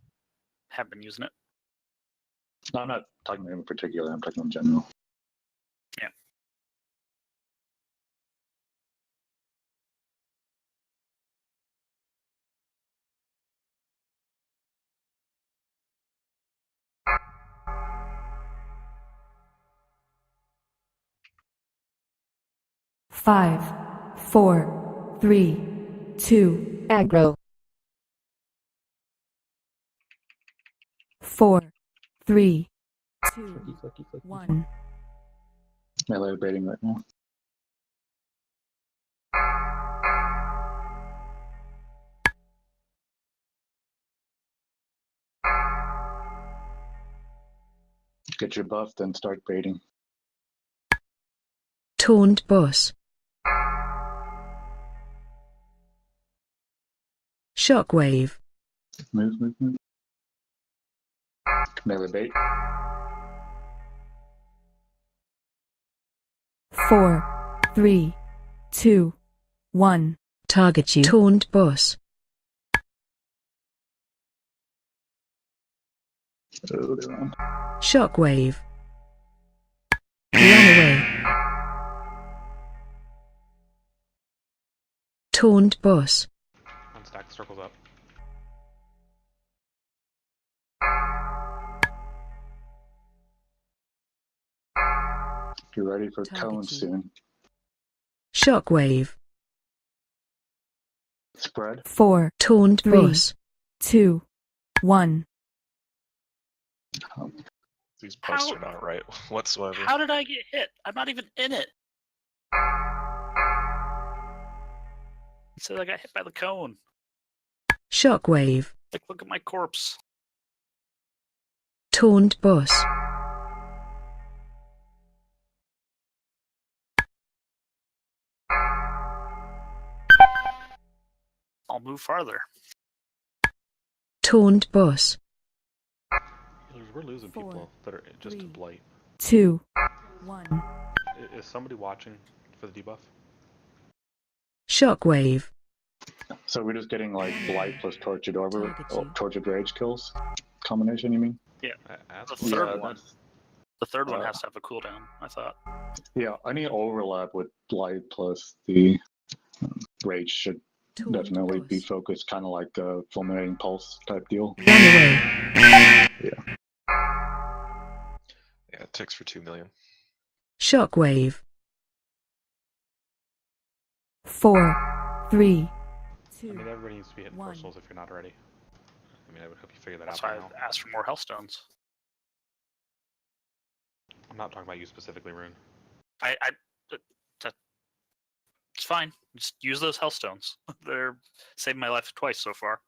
Have been using it. No, I'm not talking in particular. I'm talking in general. Yeah. 5, 4, 3, 2, Aggro. 4, 3, 2, Clicky, clicky, clicky. 1. Melee baiting right now. Get your buff, then start baiting. Taunt boss. Shockwave. Move, move, move. Melee bait. 4, 3, 2, 1. Target you. Taunt boss. Oh, they're on. Shockwave. Run away. Taunt boss. Unstack the circles up. Get ready for Target cones you. soon. Shockwave. Spread. 4, Taunt 3, boss. 2, 1. These buffs How- are not right whatsoever. How did I get hit? I'm not even in it. It said I got hit by the cone. Shockwave. Like, look at my corpse. Taunt boss. I'll move farther. Taunt boss. We're losing 4, people that are just to 3. blight. 2, 1. Is somebody watching for the debuff? Shockwave. So we're just getting like blight plus tortured Target you. tortured rage kills combination. You mean? Ask The for third it. one. that's- The third one Uh, has to have a cooldown, I thought. Yeah, any overlap with blight plus the rage should Taunt definitely be boss. focused, kind of like a fulminating pulse type deal. Run away. Yeah, it ticks for 2 million. Shockwave. 4, 3, I mean, 2. everybody needs to be hitting 1. personals if you're not already. I mean, I would hope you figure that That's out why by now. I asked for more Hellstones. I'm not talking about you specifically, Rune. It's fine. Just use those Hellstones. They're saved my life twice so far.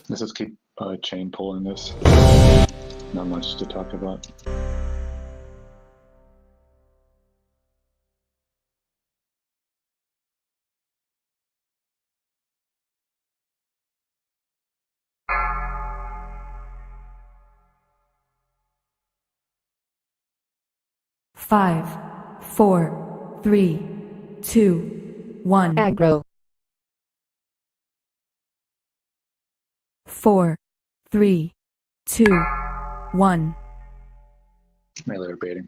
Let's just keep chain pulling this. Not much to talk about. Five, 4, 3, 2, 1. Aggro. 4, 3, 2, 1. Melee or baiting.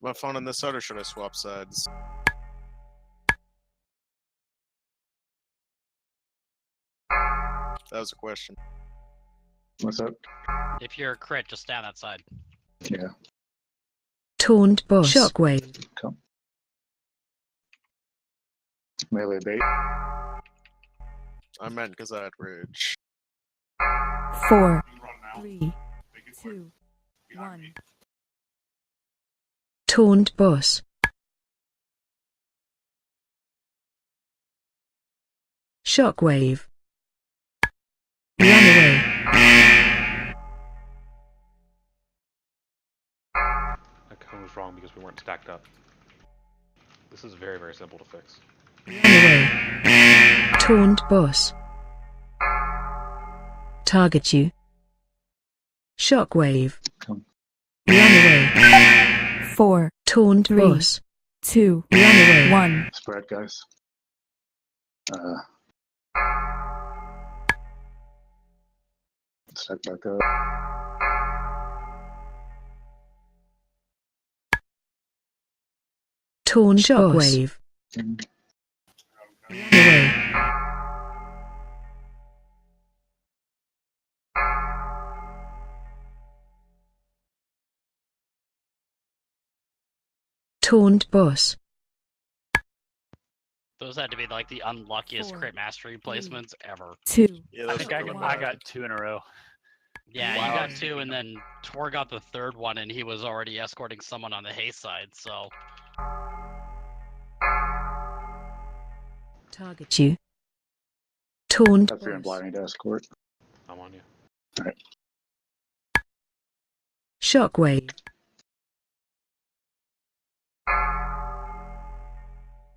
Am I finding this out or should I swap sides? That was a question. What's up? If you're a crit, just stand that side. Yeah. Taunt boss. Shockwave. Come. Melee bait. I meant because I had rage. 4, 3, 2, 1. Taunt boss. Shockwave. Run away. That cone was wrong because we weren't stacked up. This is very, very simple to fix. Run away. Taunt boss. Target you. Shockwave. Come. Run away. 4, Taunt 3. boss. 2, Run away. 1. Spread, guys. Stack back up. Torn Shockwave. Away. Taunt Boss. Those had to be like the unluckiest Four, crit mastery placements ever. 2. Yeah, I those think are I really got, bad. I got 2 in a row. Yeah, Wow. you got 2, and then Tor got the 3rd one, and he was already escorting someone on the haste side. So Target you. Taunt That's your Boss. blind escort. I'm on you. Shockwave.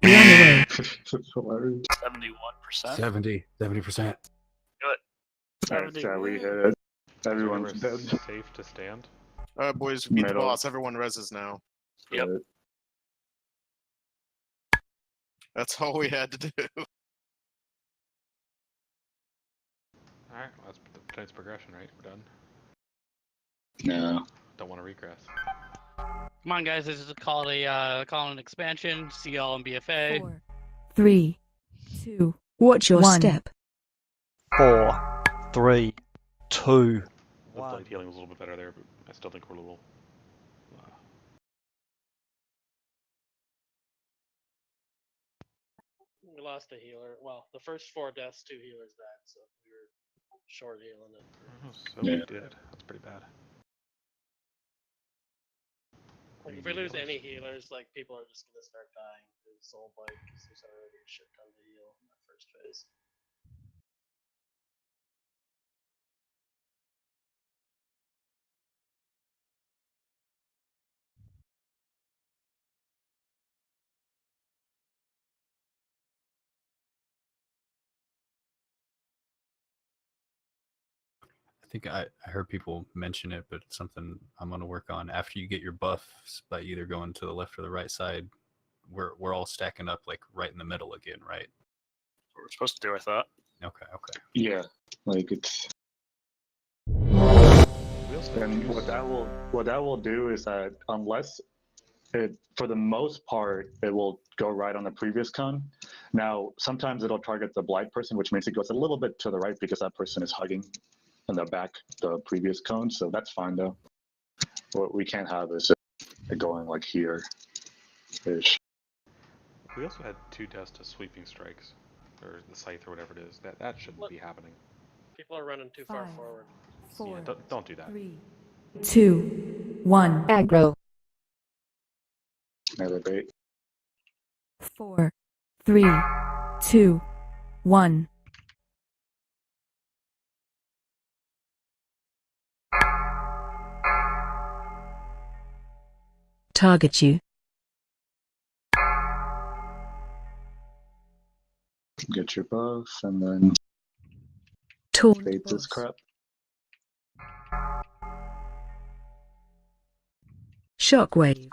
Run away. It's hilarious. 71%. 70%. Alright, so we hit it. Everyone's Is dead. anywhere safe to stand? Alright, boys, we beat the Middle. boss. Everyone reses now. Yep. That's all we had to do. Alright, well, that's tonight's progression, right? We're done. No. Don't want to regress. come on, guys, this is a call an expansion. See y'all in BFA. 4, 3, 2. Watch your One. step. 4, 3, 2, The light healing was a little bit better there, but I still think we're a little. We lost a healer. Well, the first 4 deaths, 2 healers died, so we were short healing it. Oh, so Yeah. we did. That's pretty bad. Like, if we lose any healers, like, people are just gonna start dying to soul bite because there's already a shit ton to heal in that first phase. I think I heard people mention it, but it's something I'm going to work on. After you get your buffs by either going to the left or the right side, we're all stacking up like right in the middle again, right? What we're supposed to do, I thought. Okay. Yeah. Like it's. And what that will do is that unless it, for the most part, it will go right on the previous cone. Now, sometimes it'll target the blind person, which means it goes a little bit to the right because that person is hugging in the back the previous cone. So that's fine though. What we can't have is it going like here ish. We also had 2 deaths to sweeping strikes, or the scythe or whatever it is. That shouldn't be happening. People are running too far 5, forward. 4, Yeah, don't do that. 3, 2, 1. Aggro. Another bait. 4, 3, 2, 1. Target you. Get your buff and then Taunt bait this Boss. crap. Shockwave.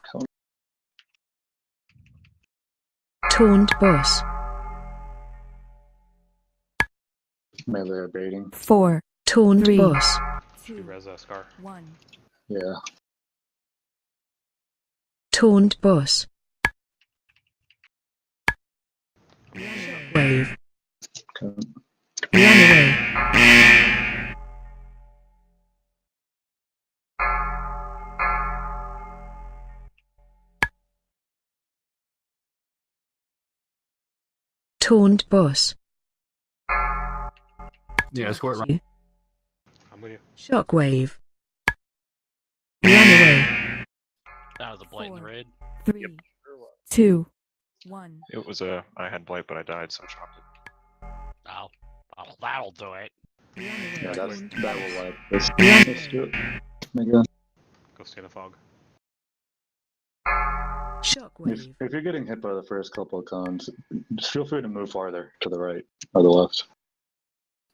Taunt Boss. Melee baiting. 4, Taunt 3, Boss. Should we 2, res Scar? 1. Yeah. Taunt Boss. Wave. Okay. Run away. Taunt Boss. Yeah, escort run. I'm with you. Shockwave. Run away. That was a blatant 4, raid. 3, 2, 1. It was I had blight, but I died, so I chopped it. Oh, that'll do it. Yeah, that will like this. Run. Let's do it. Again. Go stay in the fog. Shockwave. If you're getting hit by the first couple of cones, just feel free to move farther to the right or the left.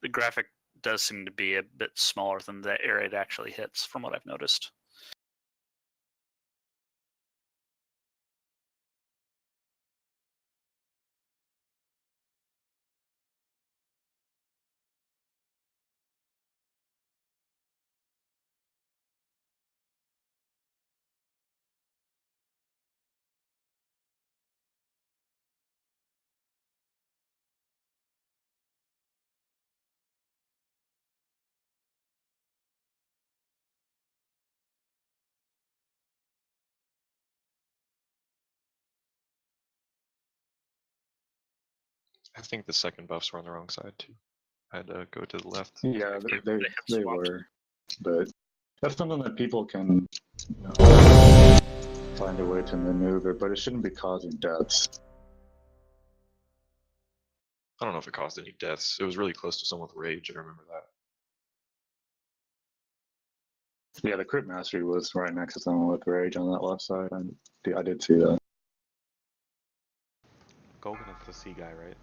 The graphic does seem to be a bit smaller than the area it actually hits, from what I've noticed. I think the second buffs were on the wrong side too. I had to go to the left. Yeah, They have they swapped. were, but that's something that people can find a way to maneuver, but it shouldn't be causing deaths. I don't know if it caused any deaths. It was really close to someone with rage. I remember that. Yeah, the crit mastery was right next to someone with rage on that left side. I did see that. Golganeth's the C guy, right?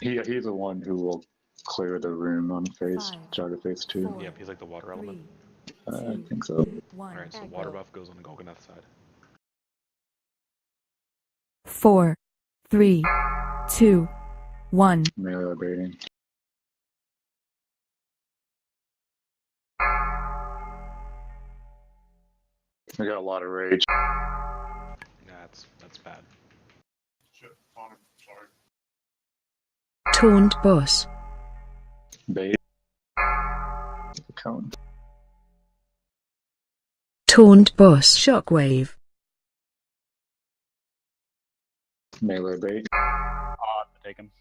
He's the one who will clear the room on phase, Five, Jogger phase 2. four, Yep, he's like the water element. three, I two, think so. one. Alright, so water buff goes on the Golganeth side. 4, 3, 2, 1. Melee baiting. I got a lot of rage. Nah, that's bad. Taunt boss. Bait. Cone. Taunt boss. Shockwave. Melee bait. Take him.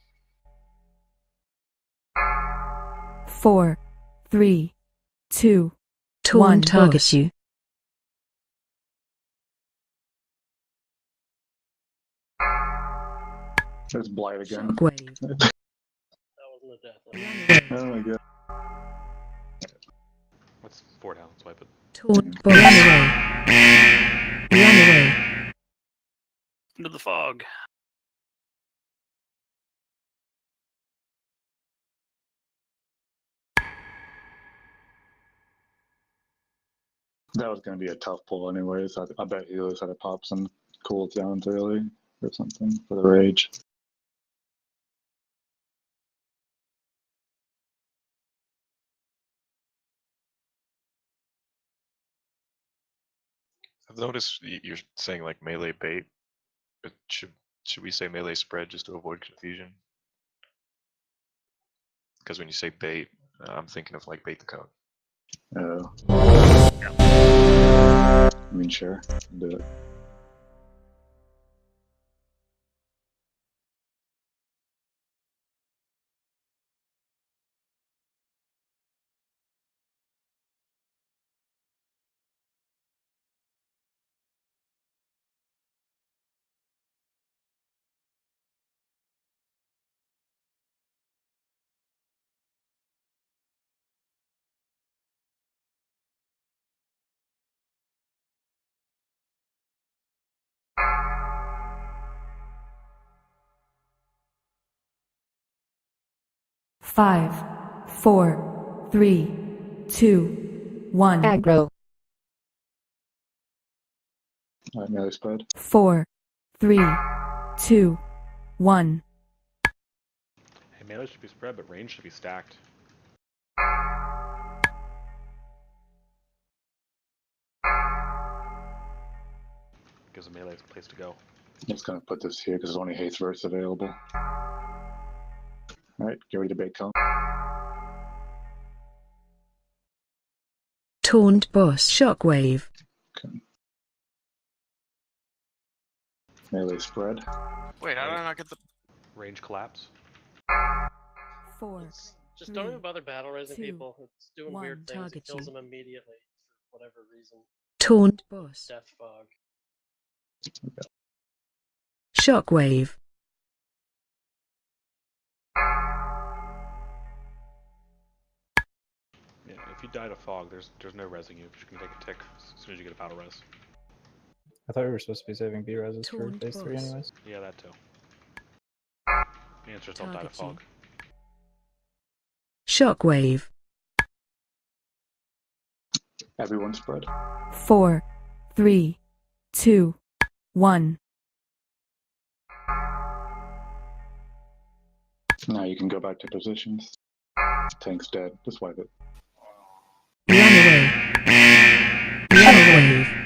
4, 3, 2, Taunt One targets boss. you. There's Blight again. Shockwave. That wasn't a death. Oh my god. What's 4 down? Swipe it. Taunt boss. Run away. Run away. Into the fog. That was going to be a tough pull anyways. I bet healers had to pop some cooldowns early or something for the rage. I've noticed you're saying like melee bait, but should we say melee spread just to avoid confusion? Because when you say bait, I'm thinking of like bait the cone. Oh. I mean, sure. Do it. Five, 4, 3, 2, 1. Aggro. Alright, melee spread. 4, 3, 2, 1. Hey, melee should be spread, but range should be stacked. Gives a melee a place to go. I'm just going to put this here because there's only haste verse available. Alright, get ready to bait cone. Taunt boss. Shockwave. Okay. Melee spread. Wait, how did I not get the? Range collapse. 4, Just don't 3, even bother battle raising 2, people. It's doing 1. weird things. It Target kills you. them immediately for whatever reason. Taunt boss. Death fog. Shockwave. Yeah, if you die to fog, there's no resing you, but you can take a tick as soon as you get a battle res. I thought we were supposed to be saving B reses for Taunt phase 3 boss. anyways. Yeah, that too. The answer is don't die to Target you. fog. Shockwave. Everyone spread. 4, 3, 2, 1. Now you can go back to positions. Tank's dead. Just wipe it. Run away. Shockwave.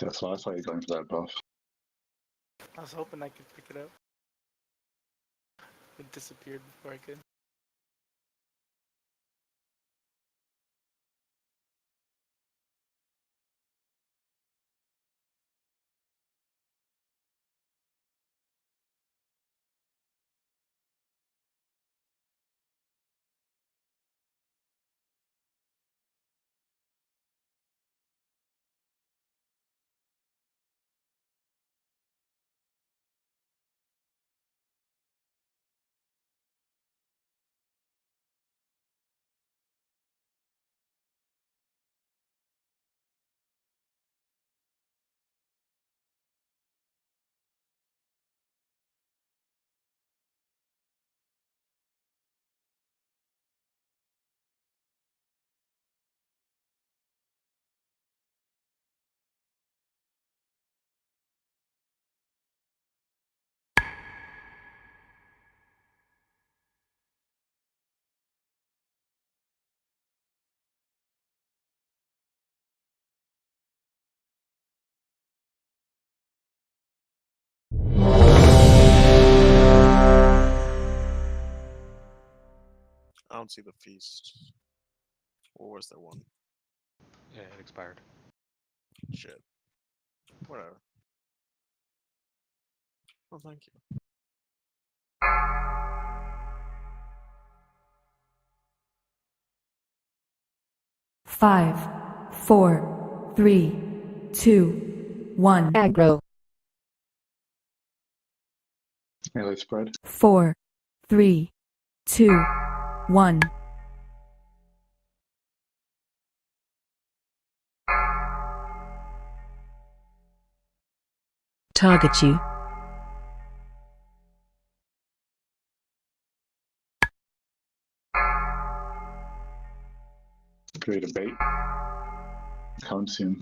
That's why I saw you going for that buff. I was hoping I could pick it up. It disappeared before I could. I don't see the feast. Or was there one? Yeah, it expired. Shit. Whatever. Well, thank you. Five, four, three, two, one. Aggro. Melee spread. 4, 3, 2, 1. Target you. Create a bait. Consume.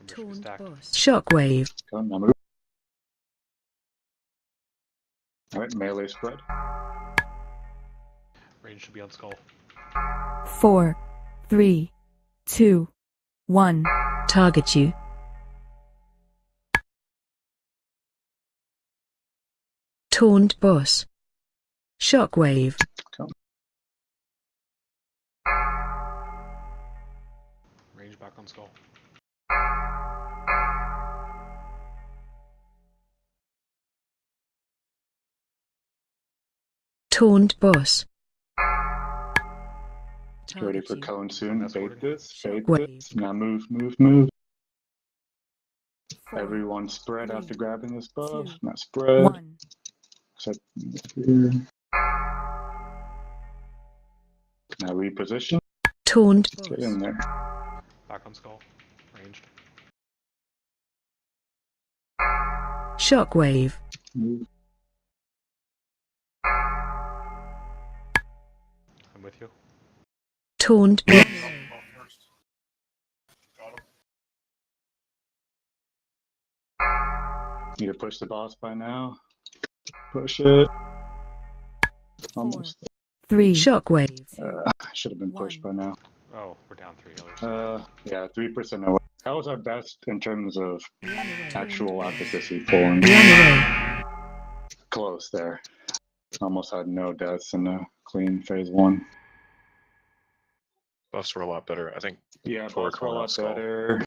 Taunt boss. Shockwave. Come, now move. Alright, melee spread. Range should be on skull. 4, 3, 2, 1. Target you. Taunt boss. Shockwave. Come. Range back on skull. Taunt boss. Ready for cone soon. That's Bait ordered. this. Bait Shockwave. this. Now move, move, move. 4, Everyone spread 3, after grabbing this buff. 2, Now spread. 1. Except here. Now reposition. Taunt Get boss. in there. Back on skull. Ranged. Shockwave. Move. I'm with you. Taunt boss. Need to push the boss by now. Push it. Almost. 3, Shockwave. Should have been pushed by now. Oh, we're down 3 others. Yeah, 3% away. That was our best in terms of actual efficacy pulling. Run away. Close there. Almost had no deaths in a clean phase 1. Buffs were a lot better. I think Yeah, Tor both were a calling out lot skull. better.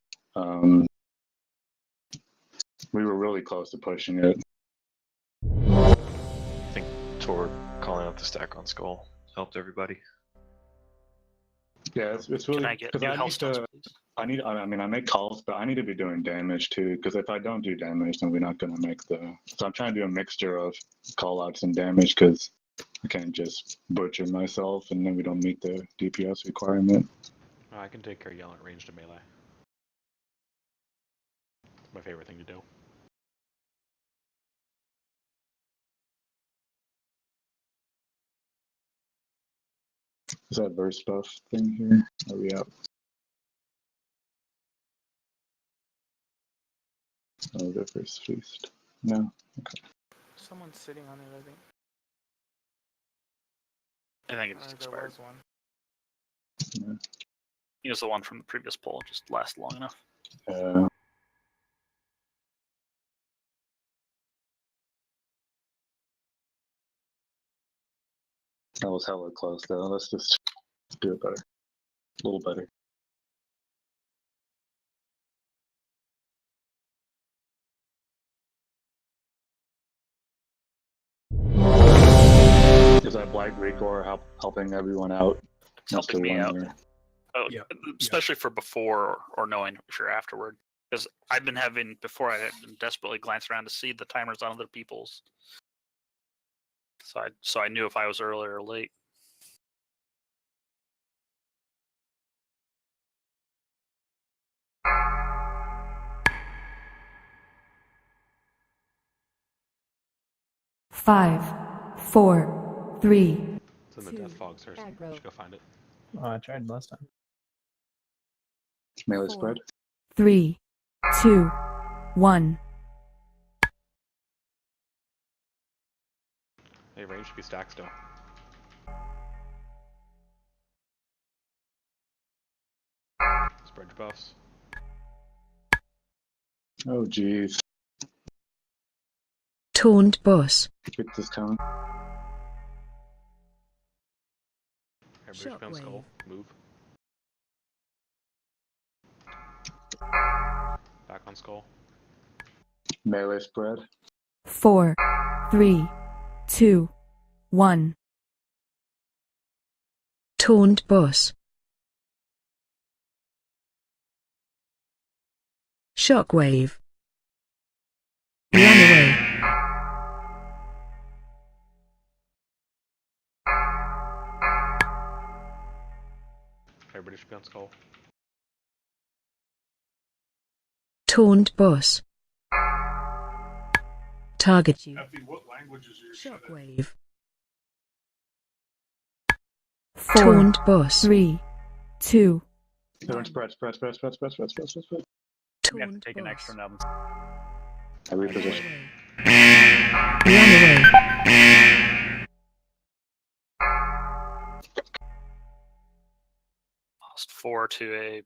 We were really close to pushing it. I think Tor calling out the stack on skull helped everybody. Yeah, it's really Can I get because new I need Hellstones, to. please? I mean, I make calls, but I need to be doing damage too. Because if I don't do damage, then we're not gonna make the. So I'm trying to do a mixture of call outs and damage because I can't just butcher myself and then we don't meet the DPS requirement. I can take care of yelling at range to melee. It's my favorite thing to do. Is that verse buff thing here? Are we out? Oh, the first feast. No. Okay. Someone's sitting on it, I think. I think it's There expired. was one. Yeah. Use the one from the previous poll, just last long enough. That was hella close though. Let's just do it better. A little better. Is that Black Recore helping everyone out? It's helping me out. Oh, Yeah. especially for before or knowing if you're afterward. Because I've been having before, I had been desperately glance around to see the timers on other people's. So I knew if I was early or late. Five, four, three. It's in the death fog, seriously. You should go find it. Oh, I tried last time. Melee spread. 3, 2, 1. Hey, range should be stacked still. Spread your buffs. Oh jeez. Taunt boss. Get this cone. Everybody should be on skull. Move. Back on skull. Melee spread. 4, 3, 2, 1. Taunt boss. Shockwave. Run away. Everybody should be on skull. Taunt boss. Target you. What language is your Shockwave. 4, Taunt boss. 3, 2. Spread. We have to take an extra nub. I reposition. Run away. Lost 4 to a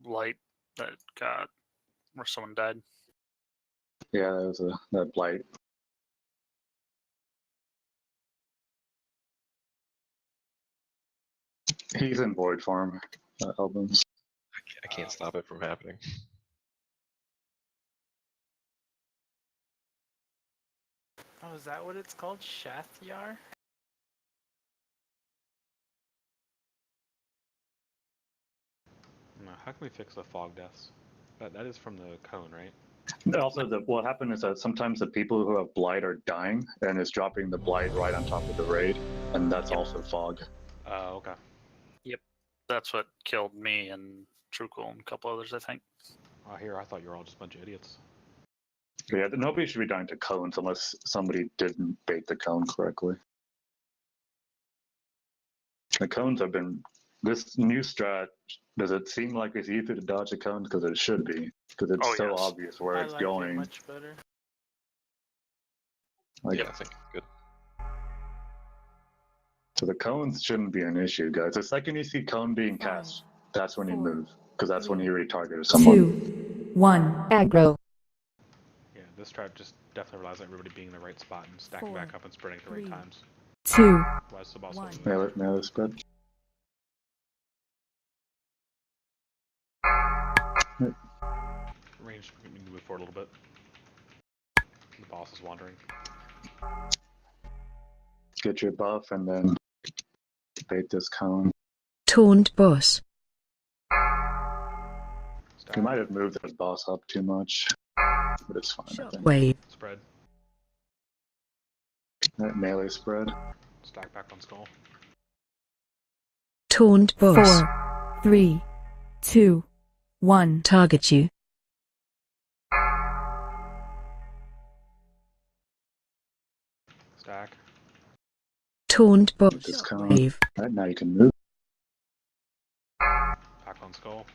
light that got where someone died. Yeah, that was that blight. He's in void form. Albums. I can't stop it from happening. Oh, is that what it's called? Shathyar? How can we fix the fog deaths? That is from the cone, right? Also, what happened is that sometimes the people who have blight are dying, and it's dropping the blight right on top of the raid, and that's also fog. Okay. Yep. That's what killed me and Trucool and a couple others, I think. Here, I thought you were all just a bunch of idiots. Yeah, nobody should be dying to cones unless somebody didn't bait the cone correctly. The cones have been... This new strat, does it seem like it's easier to dodge a cone? Because it should be. Because it's so yes. obvious where I it's like it going. much better. Like, Yeah, I think good. So the cones shouldn't be an issue, guys. The second you see cone being cast, that's when you move. Because that's when you retarget someone. 2, 1. Aggro. Yeah, this strat just definitely relies on everybody being in the right spot and stacking 4, back up and spreading at the right 3, times. 2, Why is the boss 1. Melee spread. Range, we need to move forward a little bit. The boss is wandering. Get your buff and then bait this cone. Taunt boss. You might have moved the boss up too much, but it's fine. I think. Shockwave. Spread. Melee spread. Stack back on skull. Taunt boss. 4, 3, 2, 1. Target you. Stack. Taunt boss. This cone. Shockwave. Right now you can move. Back on skull.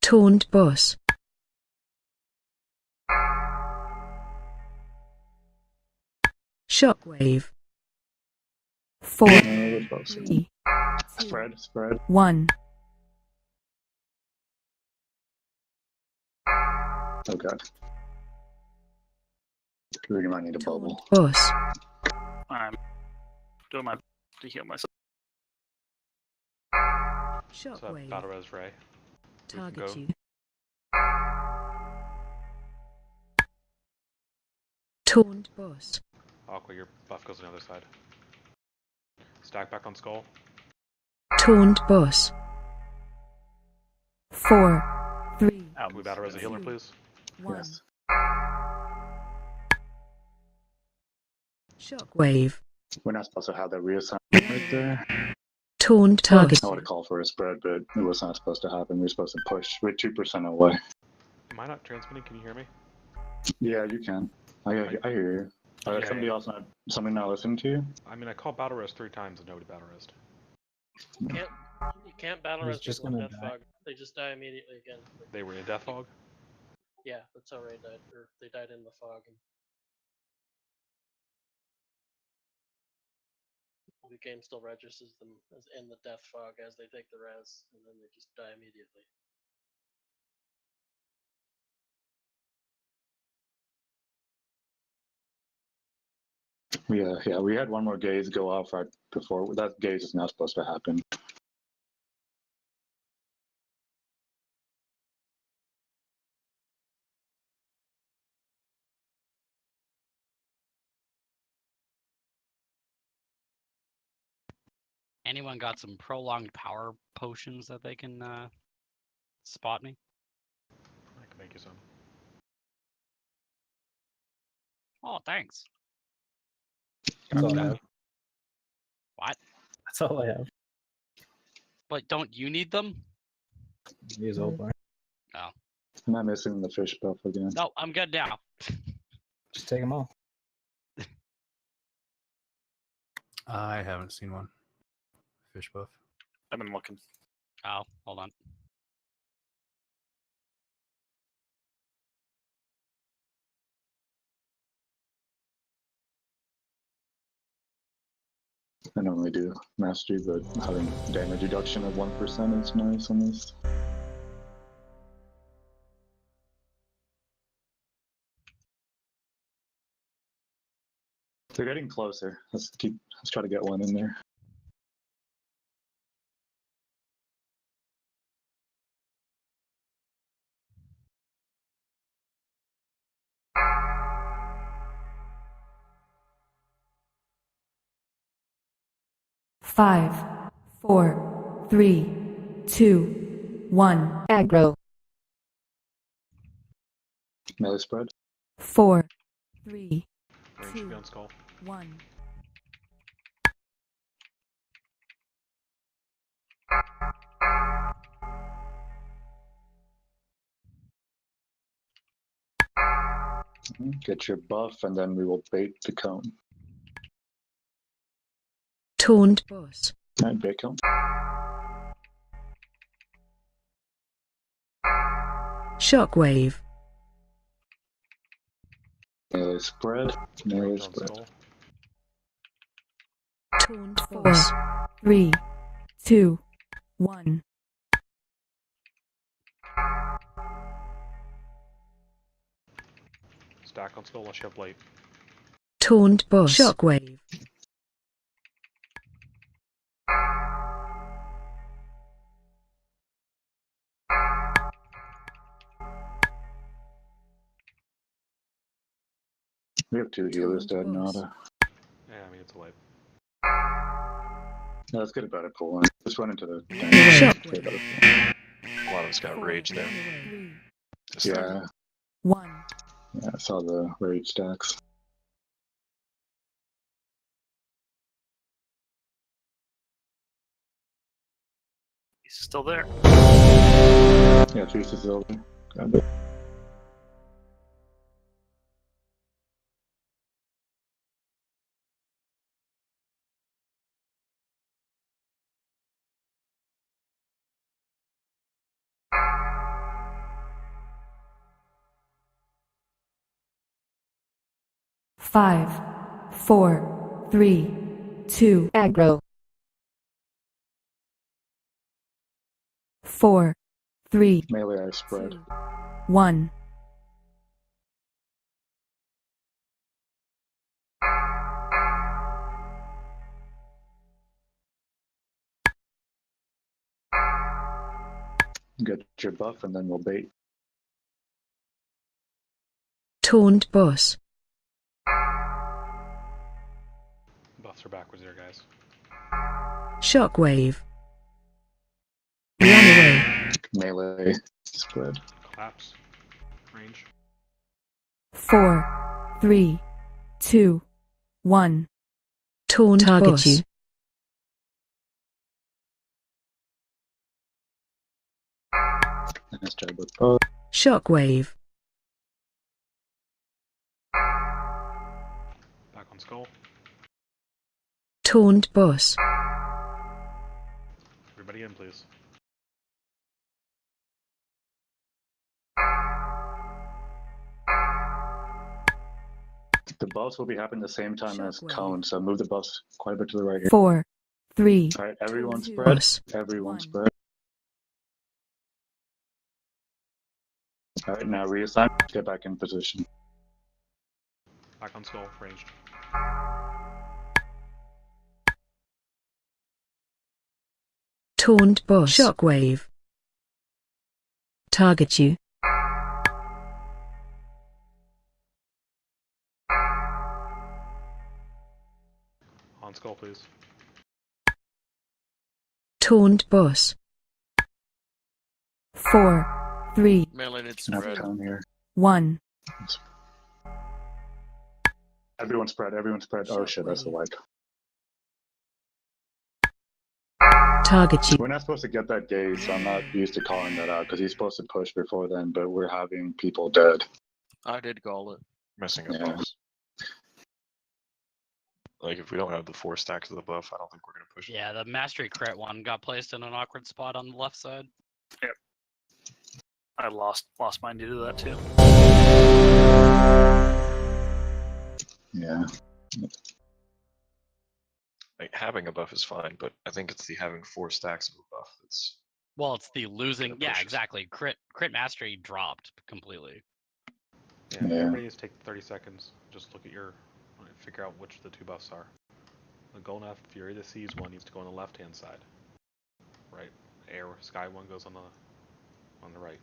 Taunt boss. Shockwave. 4, we're close. 3, 2, Spread. 1. Oh god. Really might need a bubble. Bus. I'm doing my to heal myself. So Shockwave. Battle Res Ray. We can Target go. you. Taunt bus. Aqua, your buff goes on the other side. Stack back on Skull. Taunt bus. 4, 3, Can we Battle Res a healer, please? 1. Yes. Shockwave. We're not supposed to have that reassignment right there. Taunt target. I would have called for a spread, but it was not supposed to happen. We were supposed to push. We're 2% away. Am I not transmitting? Can you hear me? Yeah, you can. I hear you. Yeah, Somebody yeah. else somebody not listening to you? I mean, I called Battle Res 3 times and nobody Battle Resed. You can't battle He's res just people in gonna Death die. Fog. They just die immediately again. They were in Death Fog? Yeah, that's how Ray died. Or they died in the fog. And the game still registers them as in the Death Fog as they take the res, and then they just die immediately. Yeah, we had one more gaze go off right before. That gaze is not supposed to happen. Anyone got some prolonged power potions that they can spot me? I can make you some. Oh, thanks. That's all I have. What? That's all I have. But don't you need them? Use old bar. No. I'm not missing the fish buff again. No, I'm good now. Just take them all. I haven't seen one. Fish buff. I've been looking. Oh, hold on. I normally do mastery, but having damage reduction of 1% is nice on this. They're getting closer. Let's try to get one in there. Five, 4, 3, 2, 1. Aggro. Melee spread. 4, 3, Range should be on Skull. 1. Get your buff, and then we will bait the cone. Taunt bus. Alright, bait cone. Shockwave. Melee spread. Melee Range on spread. Skull. Taunt bus. 3, 2, 1. Stack on Skull unless you have Blight. Taunt bus. Shockwave. We have 2 healers dead, Boss. Nada. Yeah, I mean, it's a light. Yeah, let's get a better pull. Let's run into the. Shockwave. A lot of us got rage there. 3, Just Yeah, 1. yeah, I saw the rage stacks. He's still there. Yeah, Feast is over. Got it. Five, 4, 3, 2. Aggro. 4, 3, Melee I spread. 2, 1. Get your buff and then we'll bait. Taunt boss. Buffs are backwards there, guys. Shockwave. Run away. Melee spread. Collapse. Range. 4, 3, 2, 1. Taunt Target boss. you. Nice job with both. Shockwave. Back on skull. Taunt boss. Everybody in, please. The buffs will be happening at the same time as Shockwave. cone, so move the buffs quite a bit to the right here. 4, 3, Alright, everyone Two. spread. Boss. Everyone 1. spread. Alright, now reassign. Get back in position. Back on skull. Ranged. Taunt boss. Shockwave. Target you. On skull, please. Taunt boss. 4, 3, Melee needs Snap spread. down here. 1. Everyone spread. Everyone spread. Oh shit, that's a wipe. Target you. We're not supposed to get that gaze, so I'm not used to calling that out because he's supposed to push before then, but we're having people dead. I did call it. Messing up Yeah. buffs. Like if we don't have the 4 stacks of the buff, I don't think we're gonna push it. Yeah, the mastery crit one got placed in an awkward spot on the left side. I lost mine due to that too. Yeah. Like having a buff is fine, but I think it's the having 4 stacks of a buff that's Well, it's the losing. Gonna Yeah, push us. exactly. Crit mastery dropped completely. Yeah, Yeah. everybody needs to take 30 seconds. Just look at your, figure out which the 2 buffs are. The Golnath Fury, the Seas one needs to go on the left-hand side. Right. Air Sky one goes on the right.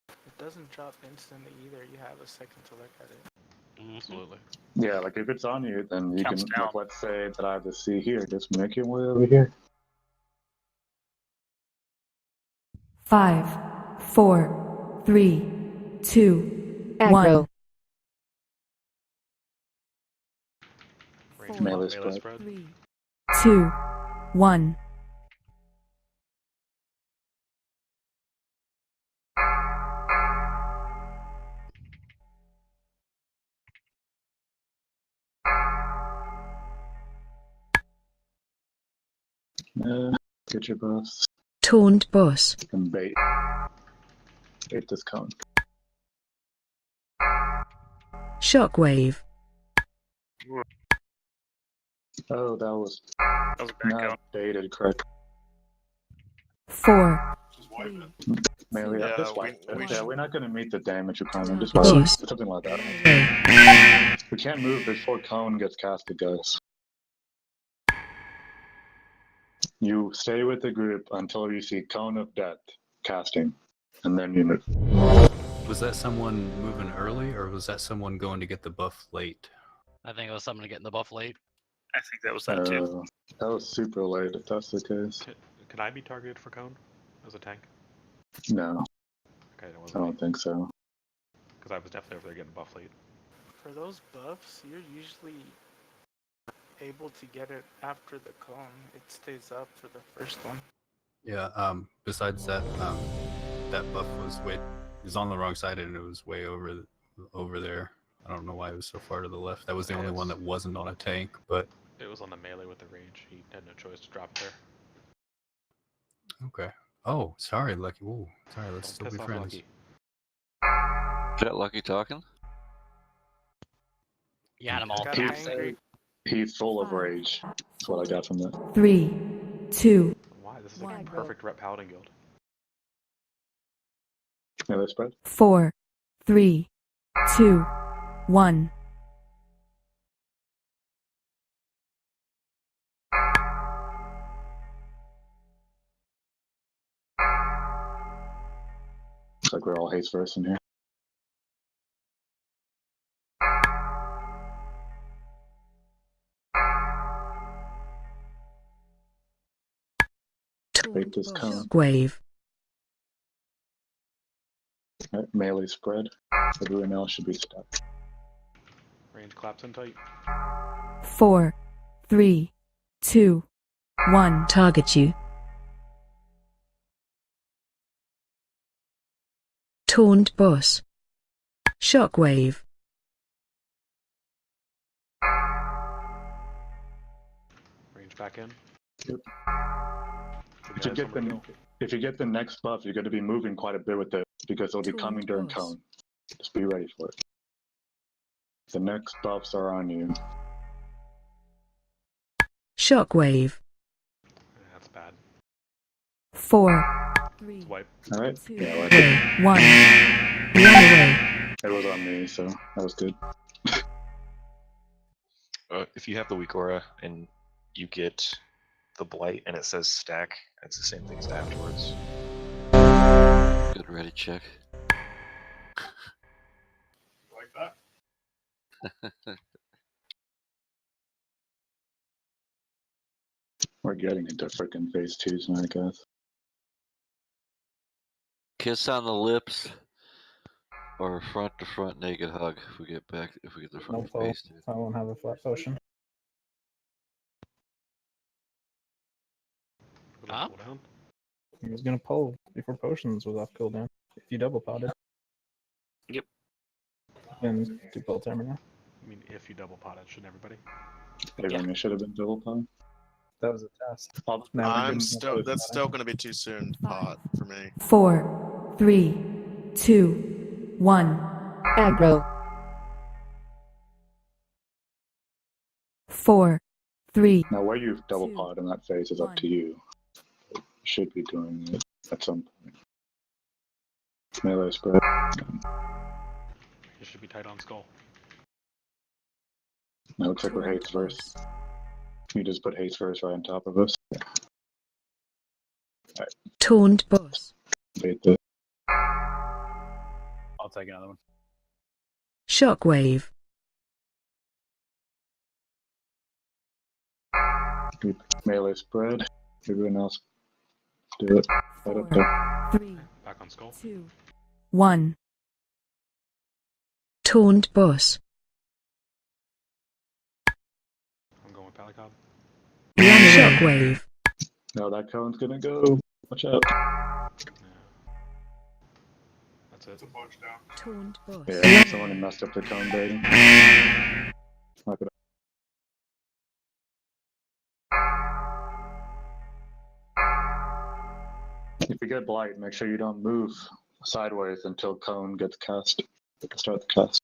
It doesn't drop instantly either. You have a second to look at it. Absolutely. Yeah, like if it's on you, then you Counts can, down. like, let's say that I have the C here, just make your way over here. 5, 4, 3, 2, 1. Aggro. Range Melee melee spread. spread. 3, 2, 1. Get your buffs Taunt boss. and bait. Bait this cone. Shockwave. Oh, that was That was a bad not count. baited correct. 4, 3, Melee Yeah, up this we- way. we Yeah, should- we're not gonna meet the damage requirement. Just Boss. wait. Something like that. We can't move before cone gets casted, guys. You stay with the group until you see cone of death casting, and then you move. Was that someone moving early, or was that someone going to get the buff late? I think it was something to get in the buff late. I think that was that too. That was super late. If that's the case, Can I be targeted for cone as a tank? no, Okay, that I wasn't don't think so. because I was definitely over there getting buff late. For those buffs, you're usually able to get it after the cone. It stays up for the first one. Yeah. Besides that, that buff is on the wrong side, and it was way over there. I don't know why it was so far to the left. That was the only one that wasn't on a tank, but It was on the melee with the range. He had no choice to drop there. okay. Oh, sorry, Lucky. Ooh, sorry. Let's Don't still piss be off friends. Lucky. Is that Lucky talking? You had them all Got casted. angry. He's full of rage. That's what I got from that. 3, 2, Why? This is like a perfect rep Paladin guild. Melee spread. 4, 3, 2, 1. Looks like we're all haste first in here. Bait this cone. Wave. Right, melee spread. Everyone else should be stuck. Range claps in tight. 4, 3, 2, 1. Target you. Taunt boss. Shockwave. Range back in. Yep. If you get the next buff, you're going to be moving quite a bit with it because it'll be coming during cone. Just be ready for it. The next buffs are on you. Shockwave. That's bad. 4, 3, Swipe. All right. 2, Yeah, I like it. 1. Run away. It was on me, so that was good. If you have the weak aura and you get the blight and it says stack, it's the same thing as afterwards. Good ready check. Like that? We're getting into freaking phase 2 tonight, guys. Kiss on the lips or front to front naked hug if we get back if we get the No front foe. face to. I won't have a flat potion. Huh? He was gonna pull before potions was off cooldown. If you double potted. Yep. Then do pull timer now. I mean, if you double pot it, shouldn't everybody? Everyone, it should have been double pump. That was a test. That's still going to be too soon to pot for me. 4, 3, 2, 1. Aggro. 4, 3. Now, where you double pot in that phase is up to you. You should be doing it at some point. Melee spread. You should be tight on skull. Now, looks like we're haste first. You just put haste first right on top of us. Alright. Taunt boss. Bait this. I'll take another one. Shockwave. Melee spread. Everyone else do it. Right up there. 3, Back on skull. 2, 1. Taunt boss. I'm going with Palicob. Shockwave. No, that cone's gonna go. Watch out. That's it. Taunt boss. Yeah, someone messed up the cone baiting. Knock it up. If you get blight, make sure you don't move sideways until cone gets cast. You can start the cast.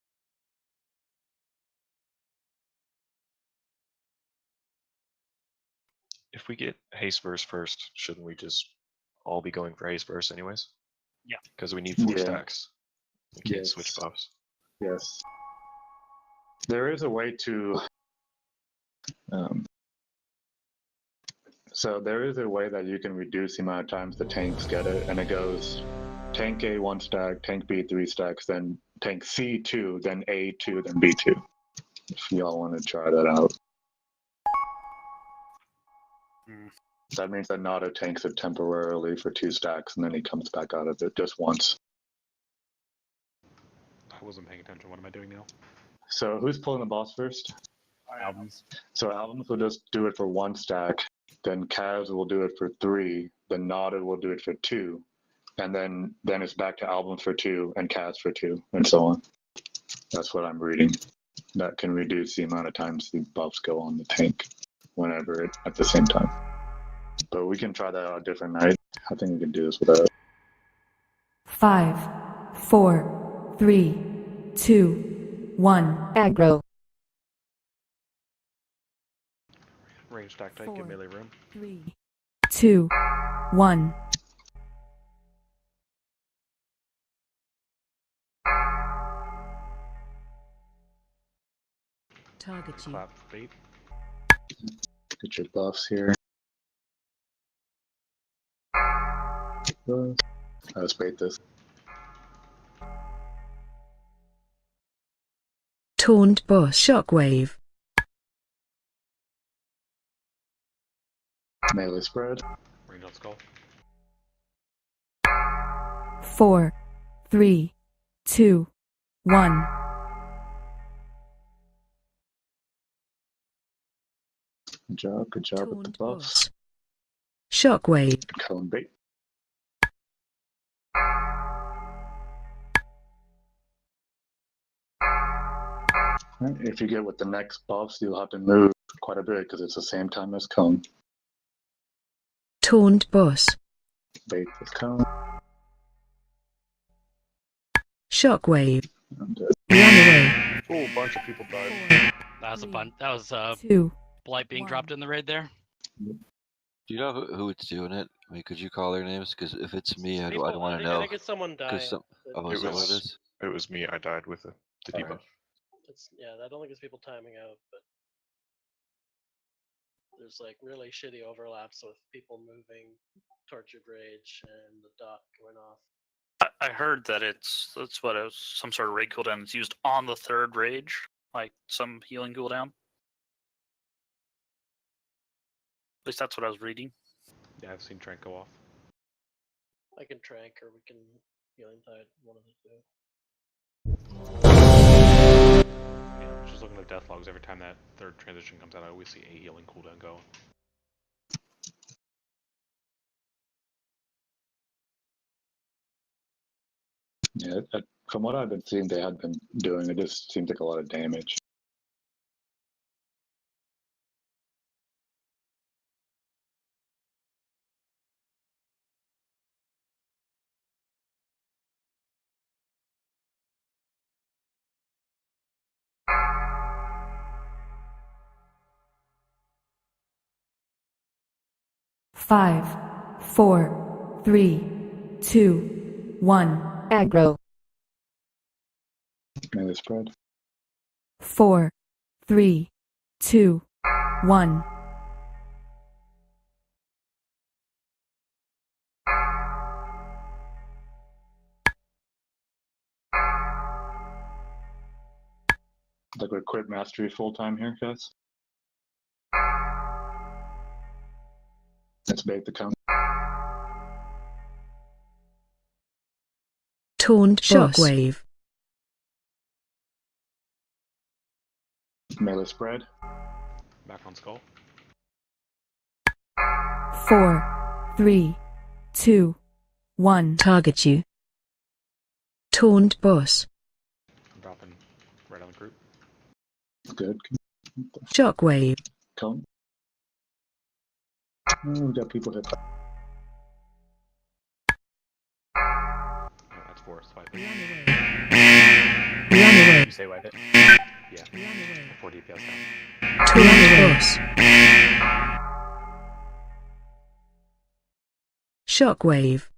If we get haste burst first, shouldn't we just all be going for haste burst anyways? Yeah. Because we need 4 Yeah. stacks. We can't Yes. switch buffs. Yes. There is a way to. So there is a way that you can reduce the amount of times the tanks get it, and it goes tank A 1 stack, tank B 3 stacks, then tank C 2, then A 2, then B 2. If y'all want to try that out. That means that Nado tanks it temporarily for 2 stacks, and then he comes back out of it just once. I wasn't paying attention. What am I doing now? So who's pulling the boss first? Albums. So Albums will just do it for 1 stack, then Kaz will do it for 3, then Nada will do it for 2, and then it's back to Albums for 2 and Kaz for 2, and so on. That's what I'm reading. That can reduce the amount of times the buffs go on the tank whenever it at the same time. But we can try that out a different night. I think we can do this without. 5, 4, 3, 2, 1. Aggro. stack tight, get melee room. 3, 2, 1. Target you. Clap, bait. Get your buffs here. Let's bait this. Taunt boss. Shockwave. Melee spread. Range on skull. 4, 3, 2, 1. Good job with the Taunt buffs. boss. Shockwave. Cone bait. Right, if you get with the next buffs, you'll have to move quite a bit because it's the same time as cone. Taunt boss. Bait with cone. Shockwave. And, Run away. Oh, a bunch of people died. That was a bunch. That was 2. Blight being 1. dropped in the raid there. Do you know who it's doing it? I mean, could you call their names? Because if it's me, I People- don't want to I know. think it's someone dying. Some, that- oh, is that what it is? It was me. I died with the debuff. Alright. Yeah, I don't think it's people timing out, but there's like really shitty overlaps with people moving, tortured rage, and the dot going off. I heard that that's what it was, some sort of raid cooldown. It's used on the third rage, like some healing cooldown. At least that's what I was reading. Yeah, I've seen Trank go off. I can trank or we can healing tide, one of the two. Yeah, just looking at death logs, every time that third transition comes out, I always see a healing cooldown go. Yeah, from what I've been seeing, they had been doing, it just seems like a lot of damage. Five, 4, 3, 2, 1. Aggro. Melee spread. 4, 3, 2, 1. Like we're quit mastery full time here, guys. Let's bait the cone. Taunt shockwave. Melee spread. Back on skull. 4, 3, 2, 1. Target you. Taunt boss. I'm dropping right on the group. Good. Shockwave. Cone. Oh, we got people hit. Oh, that's forest fight. Run away. You say wipe it? Yeah. 4 DPS down. Taunt boss. Shockwave.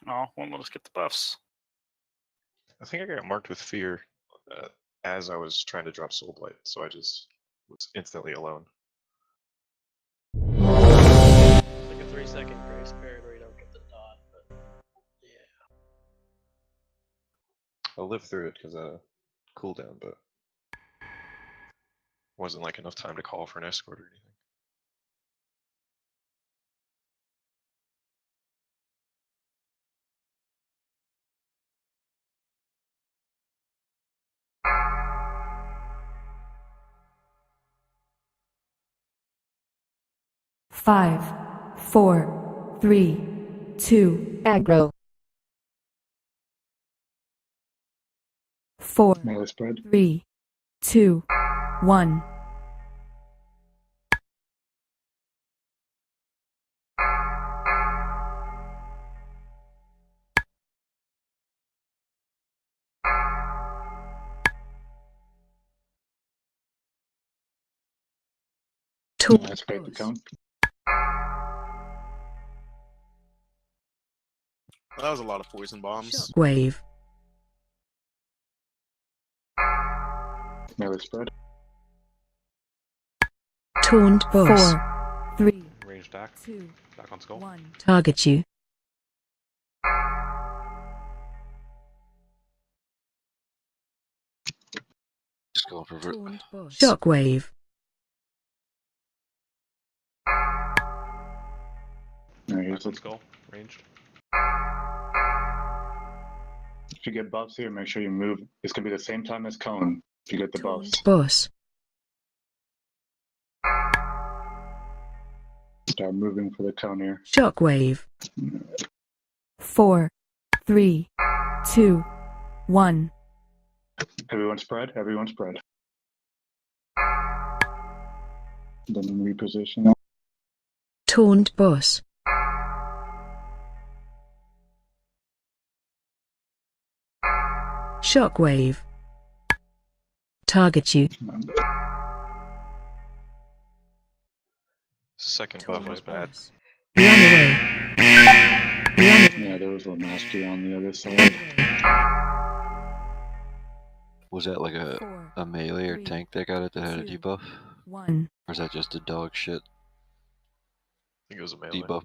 Oh, won't let us get the buffs. I think I got marked with fear as I was trying to drop Soul Blight, so I just was instantly alone. It's like a 3-second grace period where you don't get the dot, but yeah. I'll live through it because cooldown, but wasn't like enough time to call for an escort or anything. Five, 4, 3, 2. Aggro. 4, Melee spread. 3, 2, 1. Taunt Let's bait the cone. That was a lot of poison bombs. Shockwave. Melee spread. Taunt boss. 4, 3, Range attack. 2, Back on skull. 1. Target you. Just going for Taunt boss. Shockwave. Alright, here's Back on the, skull. Ranged. if you get buffs here, make sure you move. It's gonna be the same time as cone. If you get the buffs. Taunt boss. Start moving for the cone here. Shockwave. 4, 3, 2, 1. Everyone spread. Everyone spread. Then reposition. Taunt boss. Shockwave. Target you. Second buff was bad. Run away. Yeah, there was a mastery on the other side. Was that like a 4, melee or 3, tank that got it that had a 2, debuff? 1. Or is that just a dog shit I think it was a melee. debuff?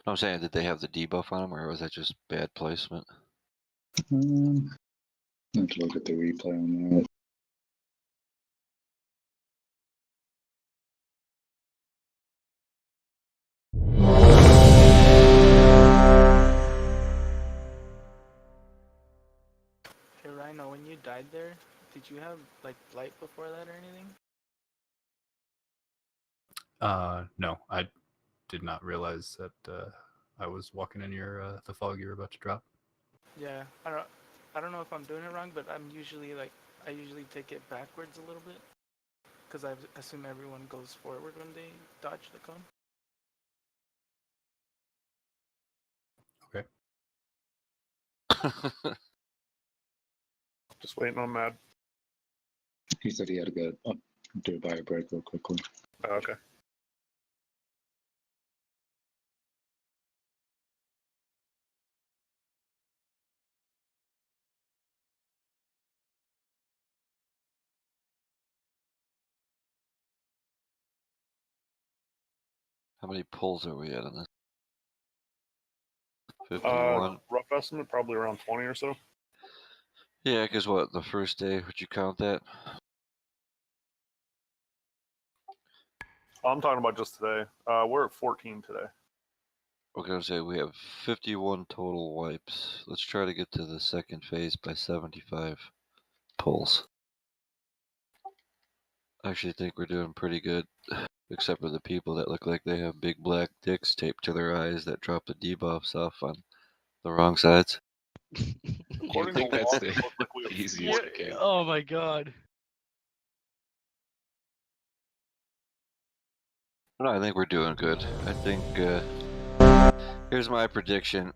I'm saying, did they have the debuff on them, or was that just bad placement? Let's look at the replay on that. Hey Rhino, when you died there, did you have like light before that or anything? No, I did not realize that I was walking in your the fog you were about to drop. Yeah, I don't know if I'm doing it wrong, but I'm usually like I usually take it backwards a little bit, because I assume everyone goes forward when they dodge the cone. Okay. Just waiting on Mad. He said he had to go up, do a bio break real quickly. Oh, okay. How many pulls are we at on this? 51. Rough estimate, probably around 20 or so. Yeah, because what, the first day, would you count that? I'm talking about just today. We're at 14 today. We're going to say we have 51 total wipes. Let's try to get to the second phase by 75 pulls. I actually think we're doing pretty good, except for the people that look like they have big black dicks taped to their eyes that drop the debuffs off on the wrong sides. According think to that's law, the it looks like we have easiest to kill. Oh my god. No, I think we're doing good. I think, here's my prediction,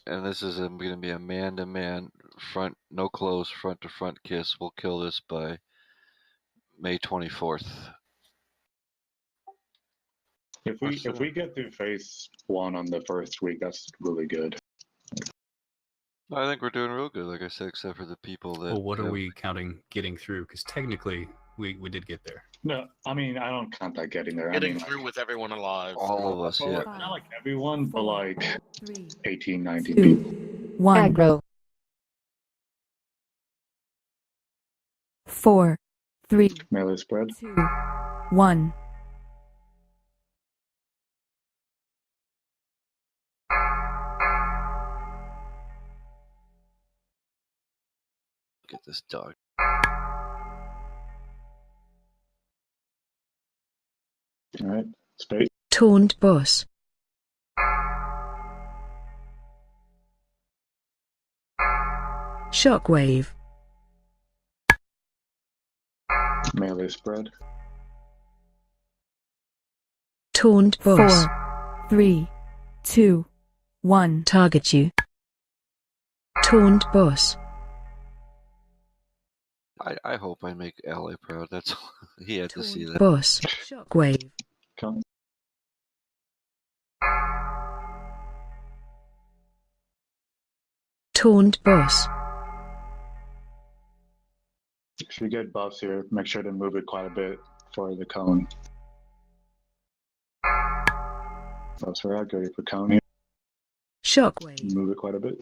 and this is going to be a man-to-man, front, no close, front-to-front kiss. We'll kill this by May 24th. If we get through phase 1 on the first week, that's really good. I think we're doing real good, like I said, except for the people that. Well, what are have- we counting getting through? Because technically, we did get there. No, I mean I don't count that getting there. Getting I mean, through with everyone alive. All of us, yeah. not like everyone, but like 3, 18, 19 2, people. 1. Aggro. 4, 3, Melee spread. 2, 1. Get this dog. All right, space. Taunt boss. Shockwave. Melee spread. Taunt boss. 4, 3, 2, 1. Target you. Taunt boss. I hope I make Ally proud. That's all. He had to see that. Boss. Shockwave. Come. Taunt boss. If you get buffs here, make sure to move it quite a bit for the cone. That's where I go for cone here. Shockwave. Move it quite a bit.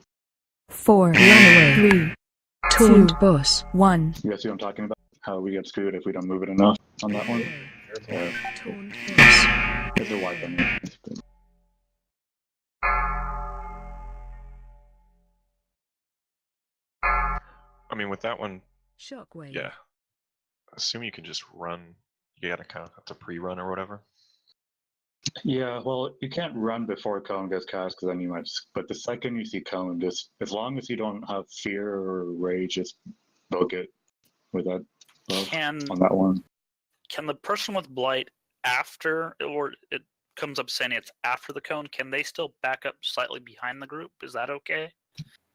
4, Runaway. 3, Taunt 2, boss. 1. You guys see what I'm talking about? How we get screwed if we don't move it enough on that one. Taunt boss. It's a wipe on it. I mean, with that one, Shockwave. yeah. Assume you can just run. You gotta kind of have to pre-run or whatever. Yeah, well, you can't run before cone gets cast because then you might. But the second you see cone, just as long as you don't have fear or rage, just book it with that buff on that one. Can the person with blight after, or it comes up saying it's after the cone, can they still back up slightly behind the group? Is that okay?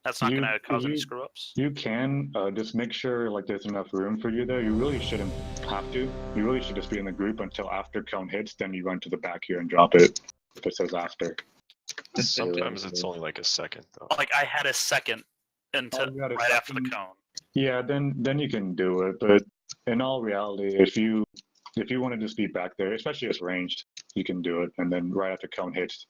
That's not going to cause any screw ups. You can just make sure like there's enough room for you there. You really shouldn't have to. You really should just be in the group until after cone hits. Then you run to the back here and drop it. If it says after. Sometimes it's only like a second though. Like I had a second until right after the cone. Yeah, then you can do it. But in all reality, if you want to just be back there, especially as ranged, you can do it. And then right after cone hits,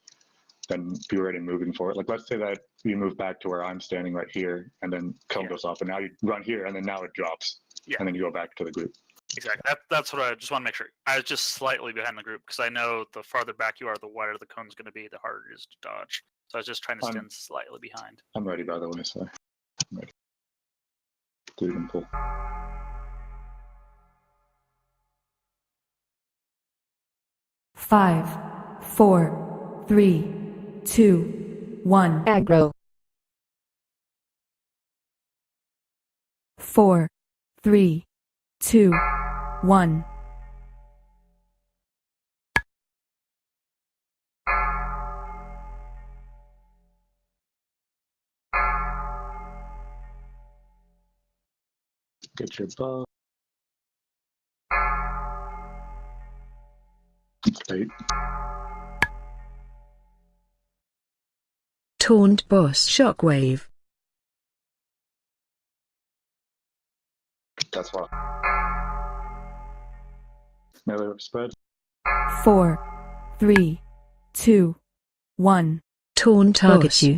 then be ready moving for it. Like let's say that you move back to where I'm standing right here, and then cone goes off, and now you run here, and then now it drops, and then you go back to the group. Exactly. That's what I just want to make sure. I was just slightly behind the group because I know the farther back you are, the wider the cone's going to be, the harder it is to dodge. So I was just trying to stand slightly behind. I'm ready, by the way, so I'm ready. Do even pull. Five, 4, 3, 2, 1. Aggro. 4, 3, 2, 1. Get your buff. Late. Taunt boss. Shockwave. That's why. Melee spread. 4, 3, 2, 1. Taunt target Boss. you.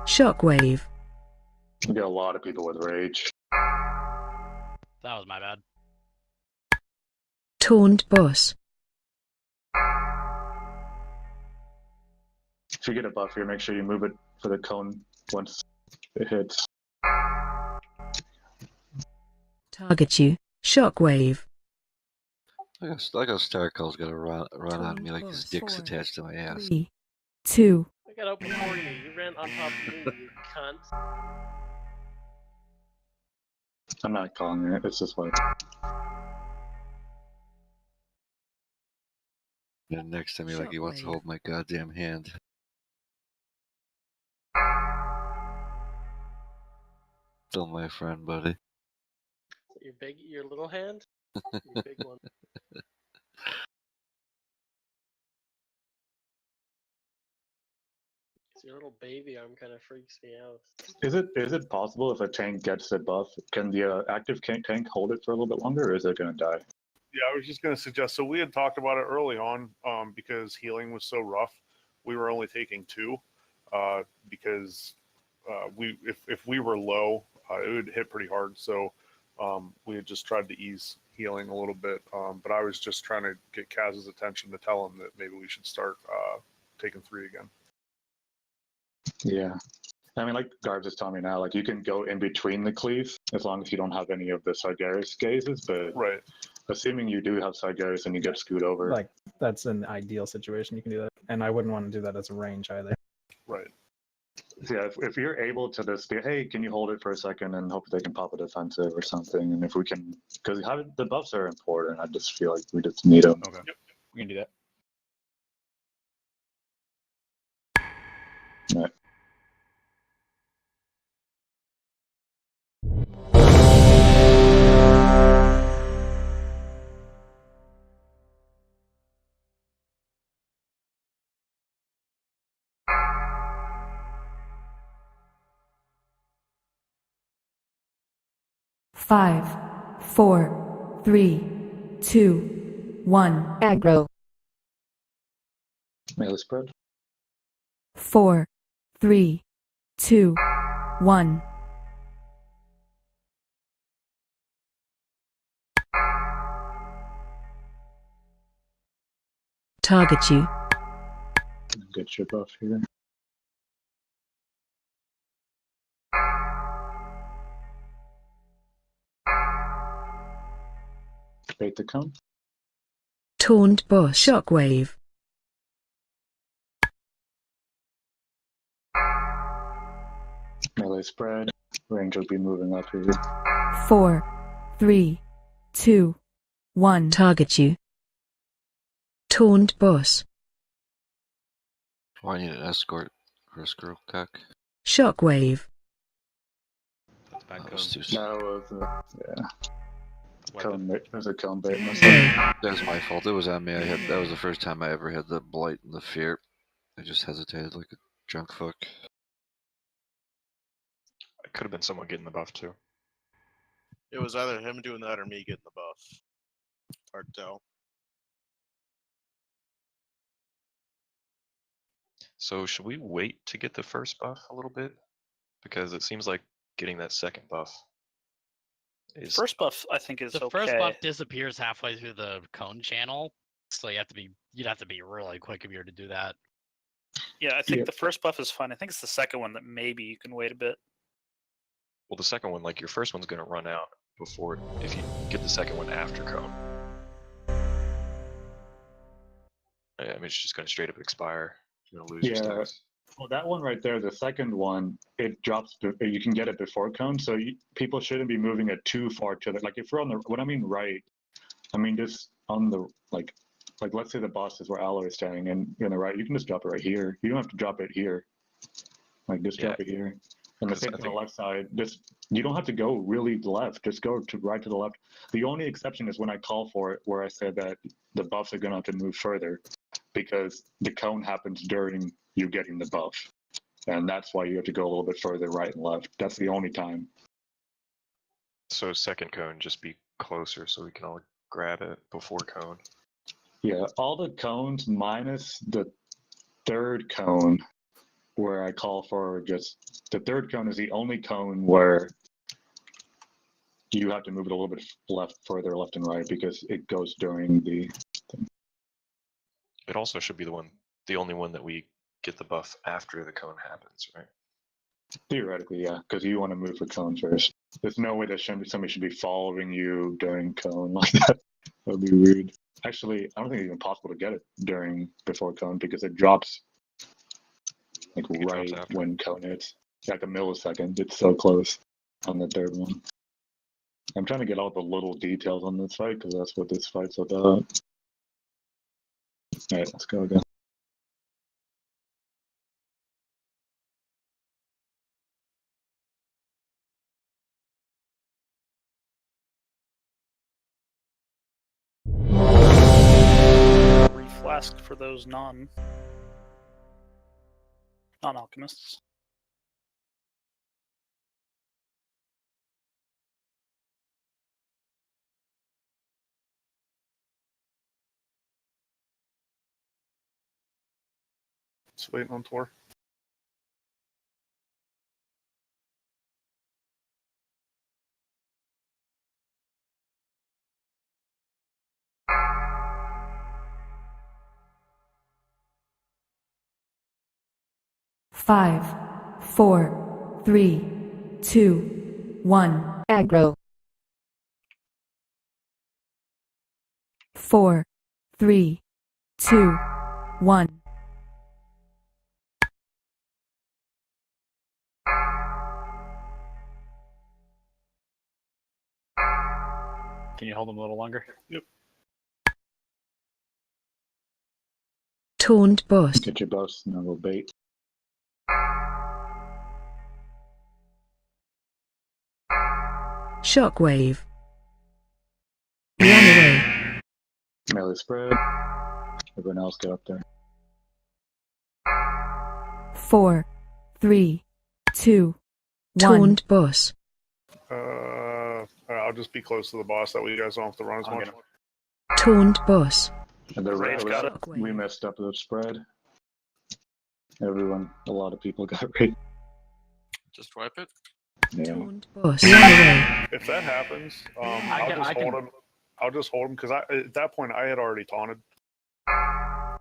Shockwave. We got a lot of people with rage. That was my bad. Taunt boss. If you get a buff here, make sure you move it for the cone once it hits. Target you. Shockwave. Like a Starcall's gonna run on me like his dick's attached to my ass. 3, 2. I got out before you. You ran on top of me, you cunt. I'm not calling it. It's just like. And next to me like he wants to hold my goddamn hand. Still my friend, buddy. Your little hand? Your big one. Your little baby arm kind of freaks me out. Is it possible if a tank gets a buff, can the active tank hold it for a little bit longer, or is it going to die? Yeah, I was just going to suggest. So we had talked about it early on because healing was so rough. We were only taking 2 because if we were low, it would hit pretty hard. So we had just tried to ease healing a little bit. But I was just trying to get Kaz's attention to tell him that maybe we should start taking 3 again. Yeah. I mean, like Garbs is telling me now, like you can go in between the cleaves as long as you don't have any of the Sargeras gazes, but assuming you do have Sargeras and you get screwed over. Like, that's an ideal situation. You can do that. And I wouldn't want to do that as a range either. Right. Yeah, if you're able to just be, hey, can you hold it for a second and hope they can pop a defensive or something, and if we can, because the buffs are important. I just feel like we just need them. Okay. Yep. We can do that. Right. 5, 4, 3, 2, 1. Aggro. Melee spread. 4, 3, 2, 1. Target you. Get your buff here. Bait the cone. Taunt boss. Shockwave. Melee spread. Range will be moving up here. 4, 3, 2, 1. Target you. Taunt boss. Oh, I need an escort for a screw cock. Shockwave. That's bad That cone. was too That was, yeah. What Cone bait. It was a cone bait. That was my fault. It was on me. That was the first time I ever had the blight and the fear. I just hesitated like a drunk fuck. It could have been someone getting the buff too. It was either him doing that or me getting the buff. Hard to tell. So should we wait to get the first buff a little bit? Because it seems like getting that second buff is First buff, I think, is The okay. first buff disappears halfway through the cone channel, so you'd have to be really quick if you were to do that. Yeah, I think Yeah. the first buff is fine. I think it's the second one that maybe you can wait a bit. well, the second one, like your first one's gonna run out before if you get the second one after cone. I mean, it's just gonna straight up expire. You're gonna lose your Yeah. stats. Well, that one right there, the second one, it drops. You can get it before cone, so people shouldn't be moving it too far to the. Like if we're on the, when I mean right, I mean just on the like let's say the boss is where Alloy is standing, and you're on the right. You can just drop it right here. You don't have to drop it here. Like just drop it here. And the 'Cause same I on the think- left side. Just you don't have to go really left. Just go to right to the left. The only exception is when I call for it, where I said that the buffs are gonna have to move further, because the cone happens during you getting the buff, and that's why you have to go a little bit further right and left. That's the only time. So second cone, just be closer so we can all grab it before cone. Yeah, all the cones minus the third cone, where I call for just the third cone is the only cone where you have to move it a little bit further left and right because it goes during the. It also should be the only one that we get the buff after the cone happens, right? Theoretically, yeah, because you want to move for cone first. There's no way that somebody should be following you during cone like that. That would be weird. Actually, I don't think it's even possible to get it before cone because it drops like right when cone hits. Like a millisecond. It's so close on the third one. I'm trying to get all the little details on this fight because that's what this fight's about. All right, let's go again. Reflask for those non-alchemists. Just waiting on Tor. Five, 4, 3, 2, 1. Aggro. 4, 3, 2, 1. Can you hold them a little longer? Yep. Taunt boss. Get your boss and then we'll bait. Shockwave. Run away. Melee spread. Everyone else get up there. 4, 3, 2, 1. Taunt boss. I'll I'll just be close to the boss. That way you guys don't have to run as much. Taunt boss. And the Rage got it. we messed up the spread. A lot of people got rage. Just wipe it. Yeah. Taunt boss. Run away. If that happens, I'll just hold him because at that point I had already taunted.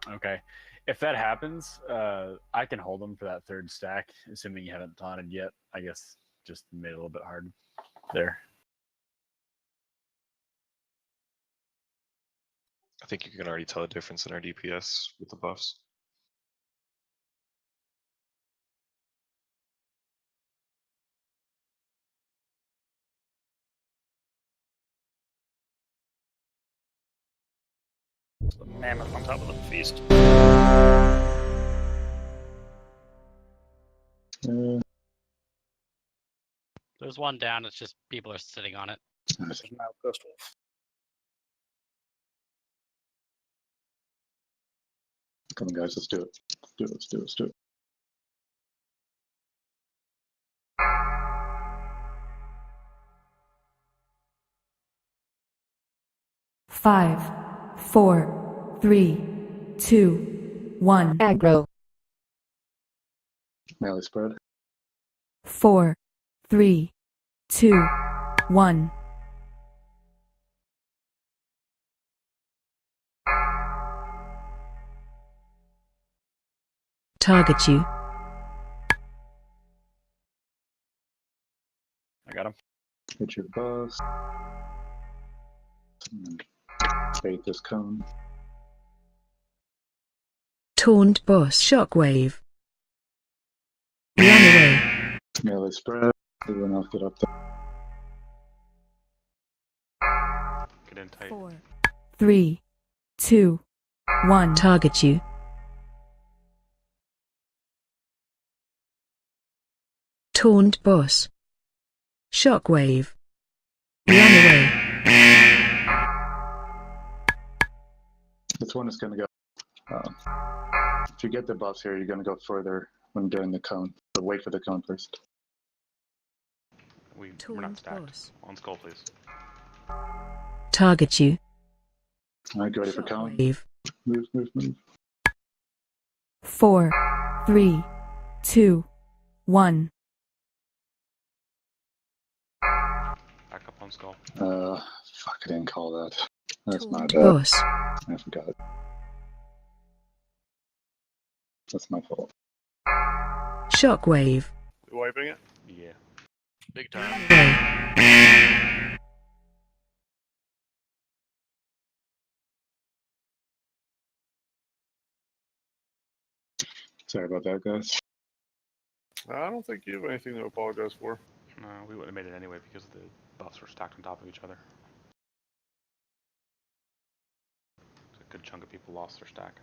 Okay. If that happens, I can hold them for that third stack, assuming you haven't taunted yet. I guess just made it a little bit hard there. I think you can already tell the difference in our DPS with the buffs. The mammoth on top of the feast. There's one down. It's just people are sitting on it. There's now Ghost Wolf. Come on, guys, let's do it. Let's do it. Five, four, three, two, one. Aggro. Melee spread. 4, 3, 2, 1. Target you. I got him. Hit your boss. Bait this cone. Taunt boss. Shockwave. Run away. Melee spread. Everyone else get up there. Get in tight. 4, 3, 2, 1. Target you. Taunt boss. Shockwave. Run away. This one is going to go. If you get the buffs here, you're going to go further when doing the cone. But wait for the cone first. We're not Taunt stacked. boss. On skull, please. Target you. Alright, get ready for cone. Shockwave. Move. 4, 3, 2, 1. Back up on skull. Fuck, I didn't call that. That's my Taunt bad. boss. I forgot. That's my fault. Shockwave. You wiping it? Yeah. Big time. Away. Sorry about that, guys. I don't think you have anything to apologize for. No, we wouldn't have made it anyway because the buffs were stacked on top of each other. A good chunk of people lost their stack.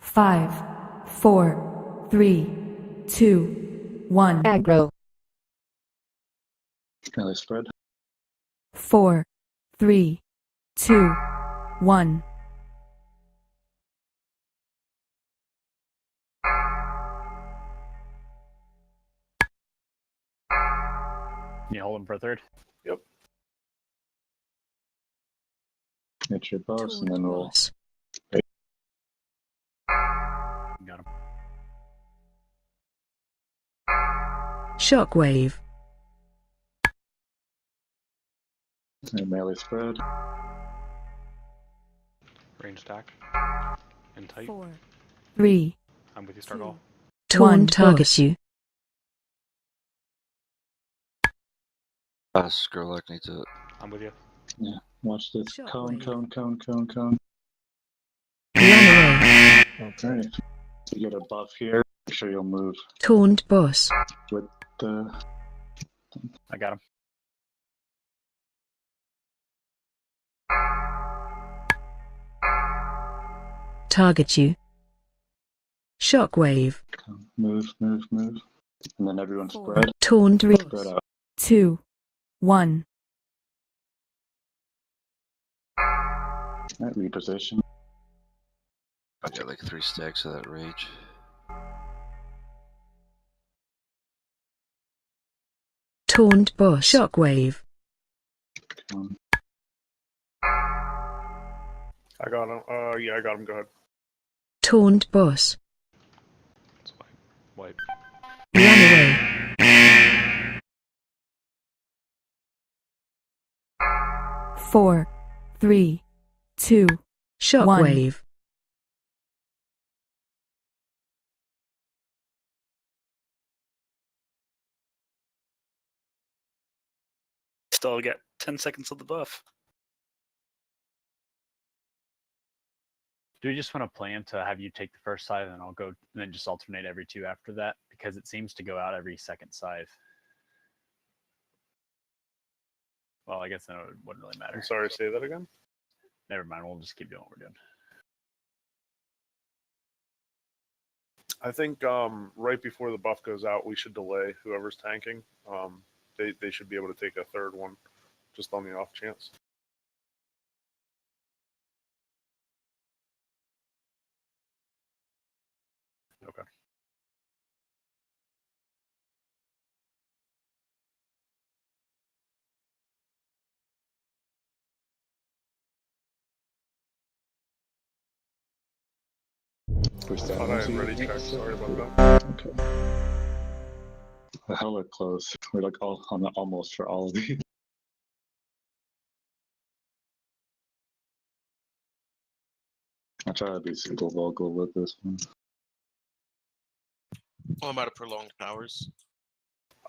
Five, 4, 3, 2, 1. Aggro. Melee spread. 4, 3, 2, 1. Can you hold him for a third? Yep. Hit your boss, and Taunt then we'll. boss. Got him. Shockwave. Melee spread. Range stack. In tight. 4, 3, I'm with you, Stargall. Taunt target boss. you. Skrillex needs it. I'm with you. Yeah. Watch this. Cone, Shockwave. cone. Runaway. Okay. You get a buff here. Make sure you'll move Taunt boss. with the. I got him. Target you. Shockwave. Move. And then everyone Four. spread. Taunt Spread boss. out. 2, 1. Right, reposition. I got like 3 stacks of that rage. Taunt boss. Shockwave. I got him. Yeah, I got him. Go ahead. Taunt boss. It's wipe. Runaway. 4, 3, 2, Shockwave. Still get 10 seconds of the buff. Do we just want to plan to have you take the first scythe and I'll go and then just alternate every 2 after that? Because it seems to go out every second scythe. Well, I guess then it wouldn't really matter. I'm sorry, say that again. Never mind, we'll just keep doing what we're doing. I think right before the buff goes out, we should delay whoever's tanking. They should be able to take a third one, just on the off chance. Okay. Push I that thought I had into ready you. checked. Sorry about that. Okay. We're hella close. We're like all on the almost for all of these. I try to be super vocal with this one. Oh, I'm out of prolonged powers.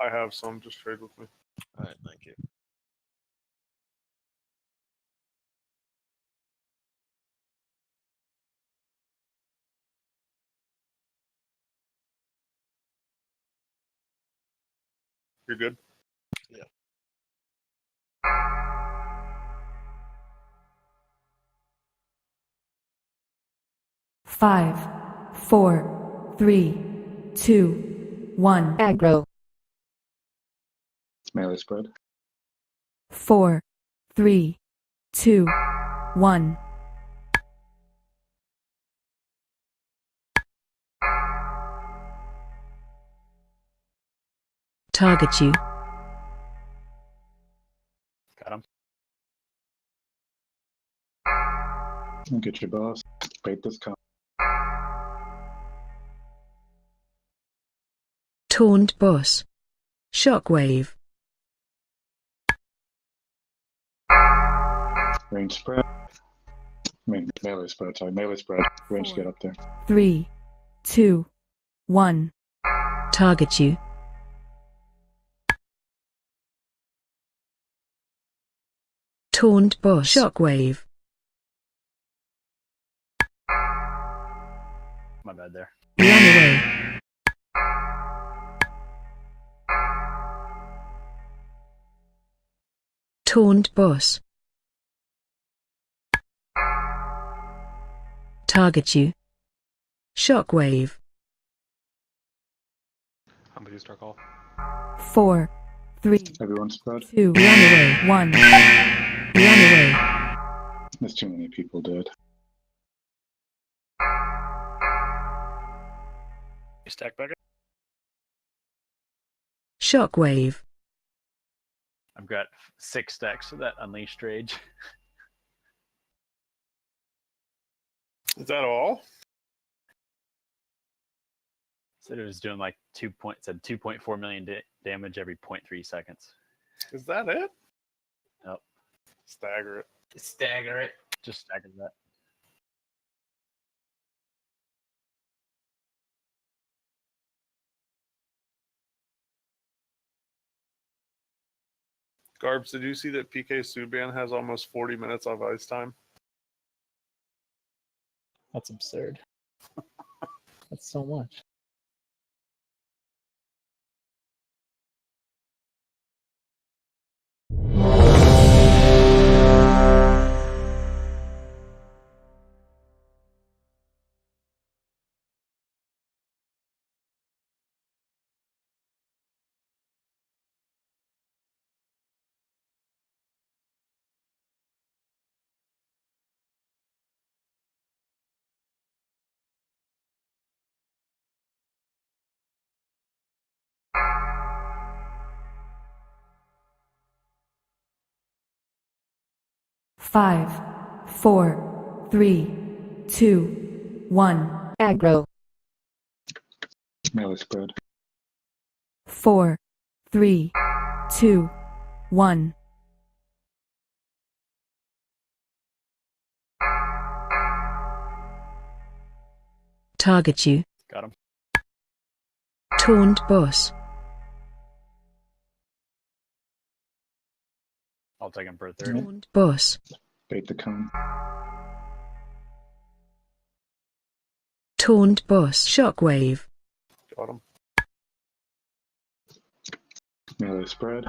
I have some. Just trade with me. All right, thank you. You're good. Yeah. Five, 4, 3, 2, 1. Aggro. Melee spread. 4, 3, 2, 1. Target you. Got him. And get your boss. Bait this con. Taunt boss. Shockwave. Range spread. Melee spread. Sorry, melee spread. Range to get up there. 3, 2, 1. Target you. Taunt boss. Shockwave. My bad there. Runaway. Taunt boss. Target you. Shockwave. How many Star Call? 4, 3, Everyone spread. 2, Runaway. 1. Runaway. There's too many people dead. You stack back up. Shockwave. I've got 6 stacks of that Unleashed Rage. Is that all? Said it was doing like 2.4 million damage every 0.3 seconds. Is that it? Yep. Stagger it. Stagger it. Just staggered that. Garbs, did you see that PK Subban has almost 40 minutes of ice time? That's absurd. That's so much. Five, four, three, two, one. Aggro. Melee spread. 4, 3, 2, 1. Target you. Got him. Taunt boss. I'll take him for a third. Taunt boss. Bait the cone. Taunt boss. Shockwave. Got him. Melee spread.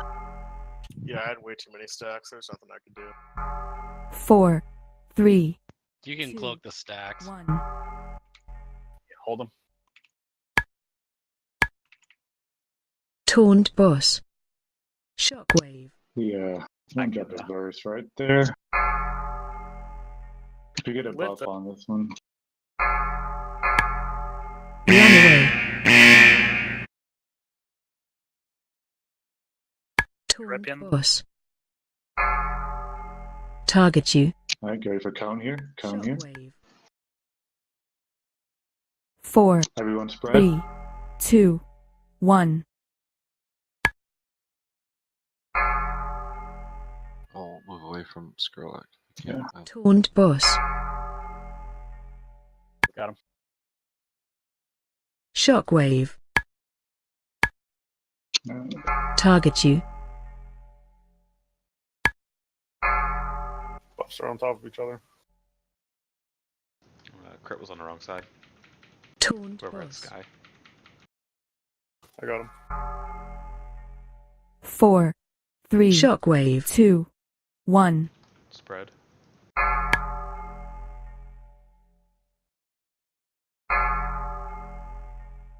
Yeah, I had way too many stacks. There's nothing I could do. 4, 3, You can cloak the stacks. 1. Hold him. Taunt boss. Shockwave. Yeah, one got the burst right there. We get a With buff the- on this one. Run away. Taunt Ripien. boss. Target you. Alright, go for cone here. Cone here. Shockwave. 4, Everyone spread. 3, 2, 1. I'll move away from Skrillex. Yeah. Taunt boss. Got him. Shockwave. Target you. Buffs are on top of each other. Crit was on the wrong side. Taunt Whoever had boss. Sky. I got him. 4, 3, Shockwave. 2, 1. Spread.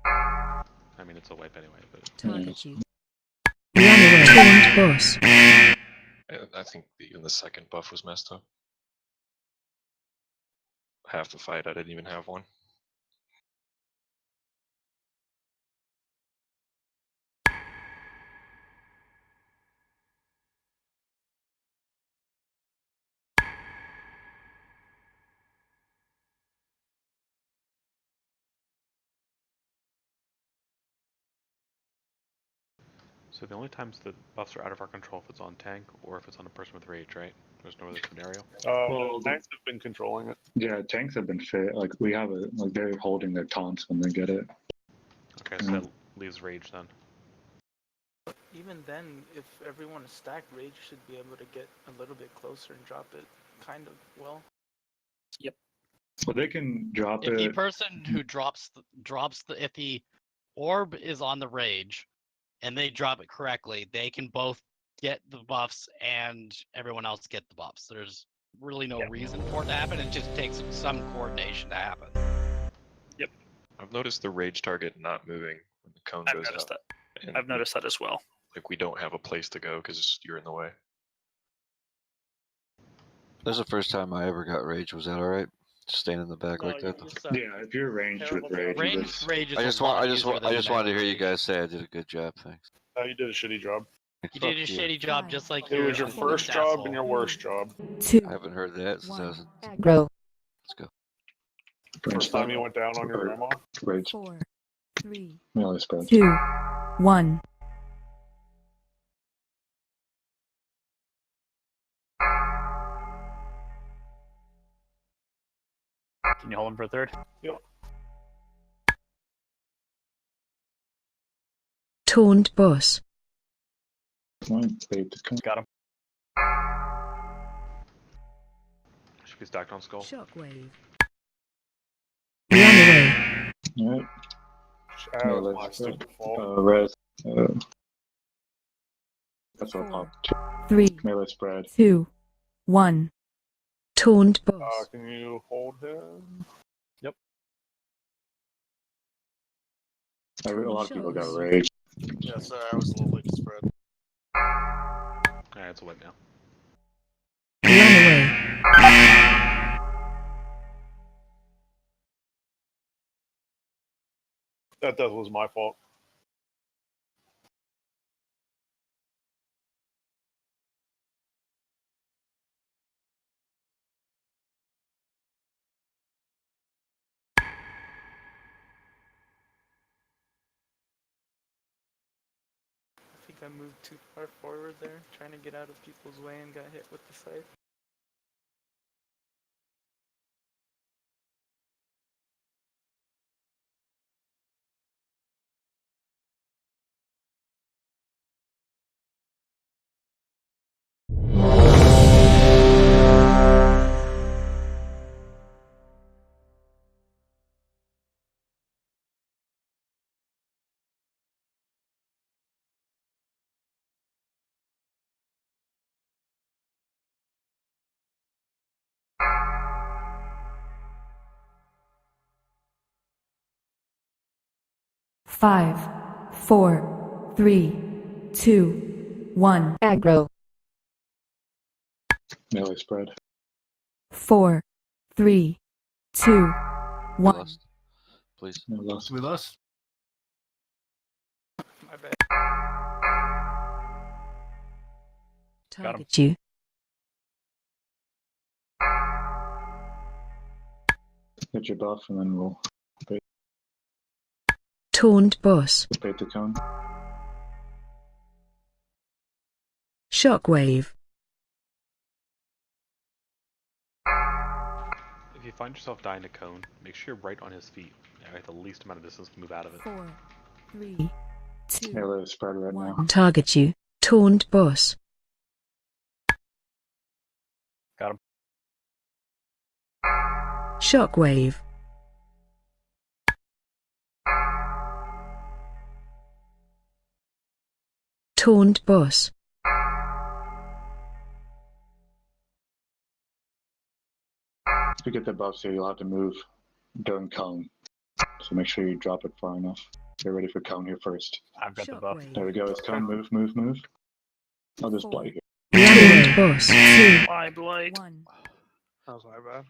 I mean, it's a wipe anyway, but Target you. Run away. Taunt boss. I think even the second buff was messed up. Half the fight, I didn't even have one. so the only times the buffs are out of our control if it's on tank or if it's on a person with rage, right? There's no other scenario. Well, Tanks have been controlling it. Yeah, tanks have been fit. Like we have a like they're holding their taunts when they get it. Okay, so that leaves rage then. Even then, if everyone is stacked, Rage should be able to get a little bit closer and drop it kind of well. Well, they can drop If the it. person who drops if the orb is on the rage and they drop it correctly, they can both get the buffs and everyone else get the buffs. There's really no reason for it to happen. It just takes some coordination to happen. Yep. I've noticed the rage target not moving when the cone I've goes noticed out. that. And I've noticed that as well. Like we don't have a place to go because you're in the way. That's the first time I ever got rage. Was that all right? Just staying in the back No, like that. you just, Yeah, if you're ranged with rage, you Range just- rage is I a just lot want. I easier than just wanted to hear you melee guys say I did a good job. Thanks. You did a shitty job. rage. You did a Fuck you. shitty job, just like It was your fucking first job asshole. and your worst job. 2, I haven't heard that since I was. Aggro. Let's go. First time you went down on your Or grandma. rage. 4, 3, Melee spread. 2, 1. Can you hold him for a third? Taunt boss. Got him. Should be stacked on skull. Shockwave. Alright. That was my stupid fault. Res. That's what popped. 3, Melee spread. 2, 1. Taunt boss. Can you hold him? Yep. A lot of people got rage. Yeah, sorry, I was a little late to spread. Alright, it's a win now. That death was my fault. I think I moved too far forward there, trying to get out of people's way and got hit with the scythe. Five, 4, 3, 2, 1. Aggro. Melee spread. 4, 3, 2, 1. Lost. Please. No loss. We lost. My bad. Target you. Get your buff and then we'll Taunt boss. bait the cone. Shockwave. If you find yourself dying to cone, make sure you're right on his feet. At the least amount of distance to move out of it. 4, 3, 2. Melee spread right now. Target you. Taunt boss. Got him. Shockwave. Taunt boss. To get the buffs here, you'll have to move during cone. So make sure you drop it far enough. Get ready for cone here first. I've got the buff. There we go. It's cone. Move, move, move. I'll just blight here. Taunt boss. 2, My blight. 1. That was my bad.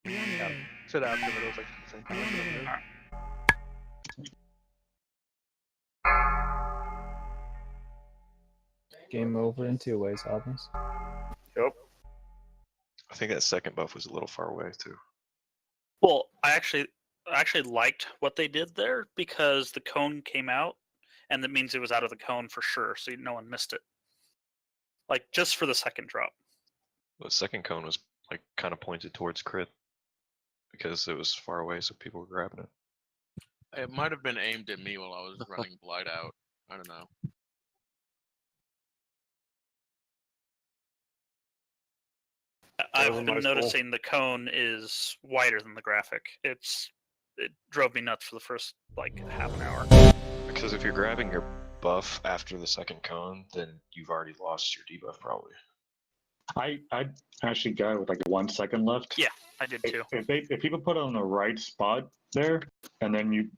Runaway. Said after, but it was like the same time. Game over in 2 ways, almost. Yep. I think that second buff was a little far away too. Well, I actually liked what they did there because the cone came out, and that means it was out of the cone for sure, so no one missed it. Like just for the second drop. The second cone was like kind of pointed towards crit because it was far away, so people were grabbing it. It might have been aimed at me while I was running Blight out. I don't know. I've was a been nice goal. noticing the cone is wider than the graphic. It drove me nuts for the first like half an hour. Because if you're grabbing your buff after the second cone, then you've already lost your debuff probably. I actually got it with like 1 second left. Yeah, I did too. If people put it on the right spot there, and then you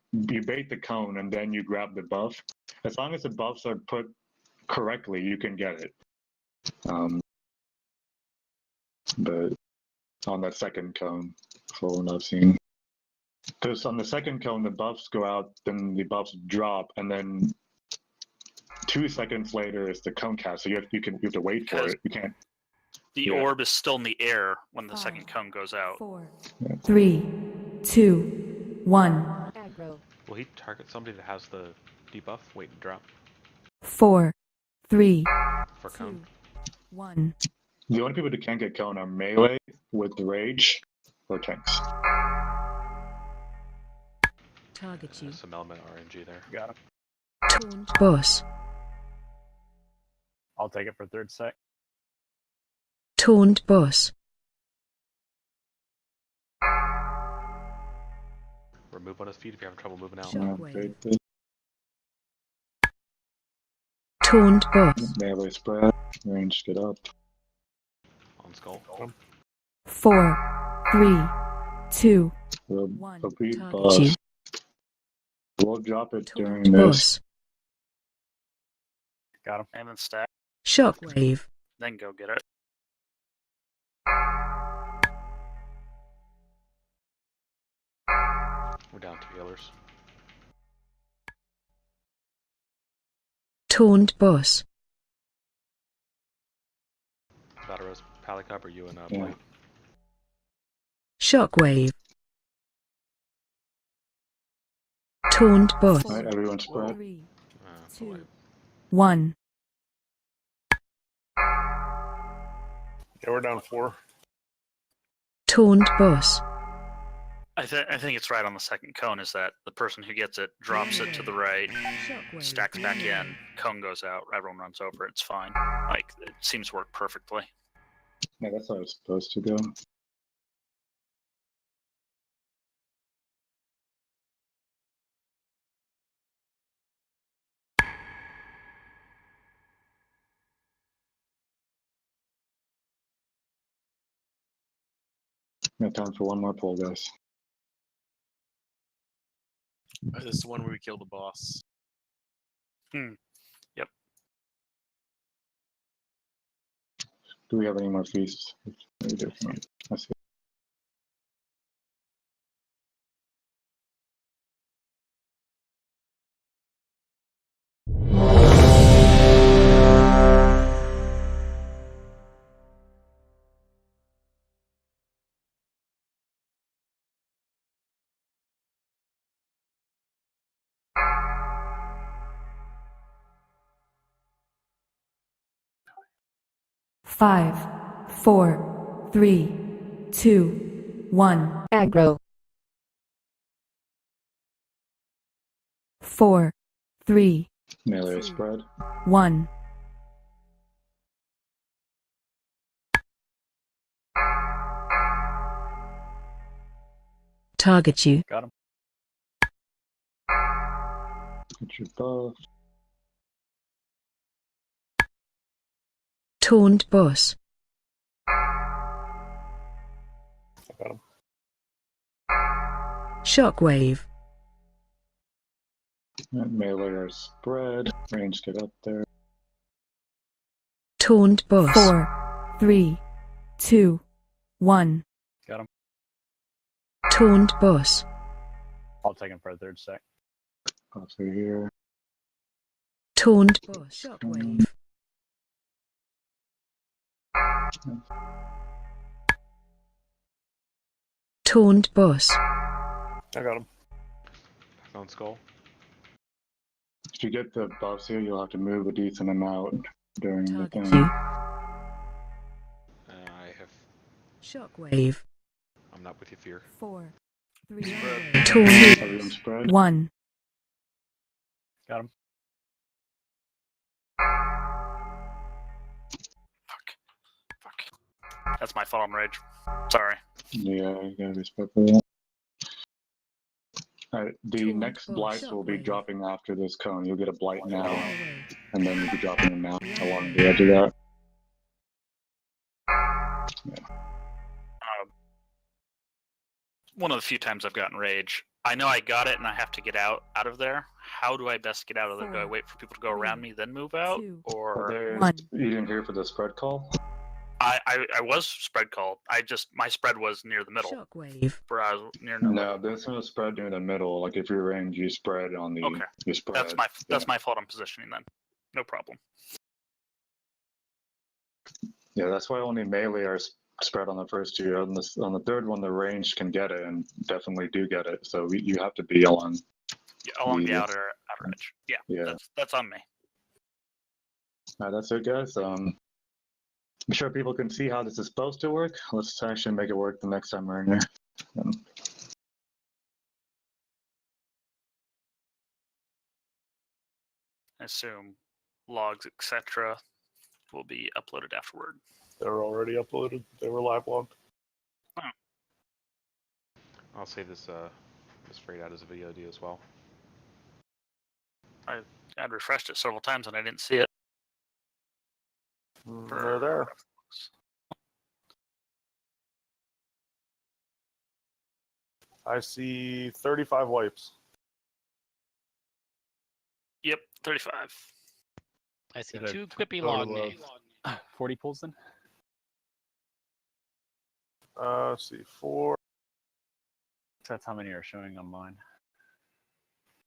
bait the cone, and then you grab the buff, as long as the buffs are put correctly, you can get it. But on that second cone, for what I've seen, because on the second cone the buffs go out, then the buffs drop, and then 2 seconds later is the cone cast. So you have to wait for it. You can't. The orb is still in the air when the second cone goes out. 4, 3, 2, 1. Will he target somebody that has the debuff? Wait and drop 4, 3, for cone. 1. The only people that can't get cone are melee with the rage or tanks. Target you. Some element RNG there. Got him. Taunt boss. I'll take it for third stack. Taunt boss. Remove on his feet if you're having trouble moving out. Shockwave. Taunt boss. Melee spread. Range, get up. On skull. 4, 3, 2, We'll, 1. we'll beat Target boss. you. We'll drop it during Taunt this. boss. Got him. And then stack. Shockwave. Then go get it. We're down 2 healers. Taunt boss. Vataros, Palicop, or you and Yeah. Blade? Shockwave. Taunt boss. Alright, everyone spread. 3, So 2, Blade. 1. Yeah, we're down 4. Taunt boss. I think it's right on the second cone. Is that the person who gets it drops it to the right, Shockwave. stacks back in, cone goes out, everyone runs over. It's fine. Like it seems to work perfectly. Yeah, that's how it's supposed to go. Got time for one more poll, guys. This is the one where we kill the boss. Yep. Do we have any more feasts? We do. I see. Five, 4, 3, 2, 1. Aggro. 4, 3, Melee spread. 1. Target you. Got him. Get your buff. Taunt boss. I got him. Shockwave. Melee are spread. Range, get up there. Taunt boss. 4, 3, 2, 1. Got him. Taunt boss. I'll take him for a third stack. Off through here. Taunt boss. Shockwave. Taunt boss. I got him. Back on skull. If you get the buffs here, you'll have to move a decent amount during the Target thing. you. I have. Shockwave. I'm not with you, Fear. 4, 3, Taunt. Everyone spread. 1. Got him. Fuck. That's my fault on rage. Sorry. Yeah, you gotta respect that. Alright, the Taunt next boss. blights will be Shockwave. dropping after this cone. You'll get a blight now, and then you'll be dropping them now along the edge of that. One of the few times I've gotten rage. I know I got it and I have to get out of there. How do I best get out of there? Do I wait for people to go around me then move out, 2, or There's, 1. you didn't hear for the spread call? I was spread called. My spread was near the middle. Shockwave. For I was near nowhere. No, there's no spread near the middle. Like if you're range, you spread on the. Okay. You spread. That's my fault on positioning then. No problem. Yeah, that's why only melee are spread on the first two. On the third one, the range can get it and definitely do get it. So you have to be along. Yeah, along the Yeah. outer edge. Yeah, Yeah. that's on me. That's it, guys. I'm sure people can see how this is supposed to work. Let's actually make it work the next time we're in here. I assume logs, etc. will be uploaded afterward. They're already uploaded. They were live logged. I'll save this this freight out as a video idea as well. I'd refreshed it several times and I didn't see it. They're there. I see 35 wipes. Yep, 35. I see Got a 2 Quippy total log of names. 40 pulls then? Let's see, 4. That's how many are showing on mine.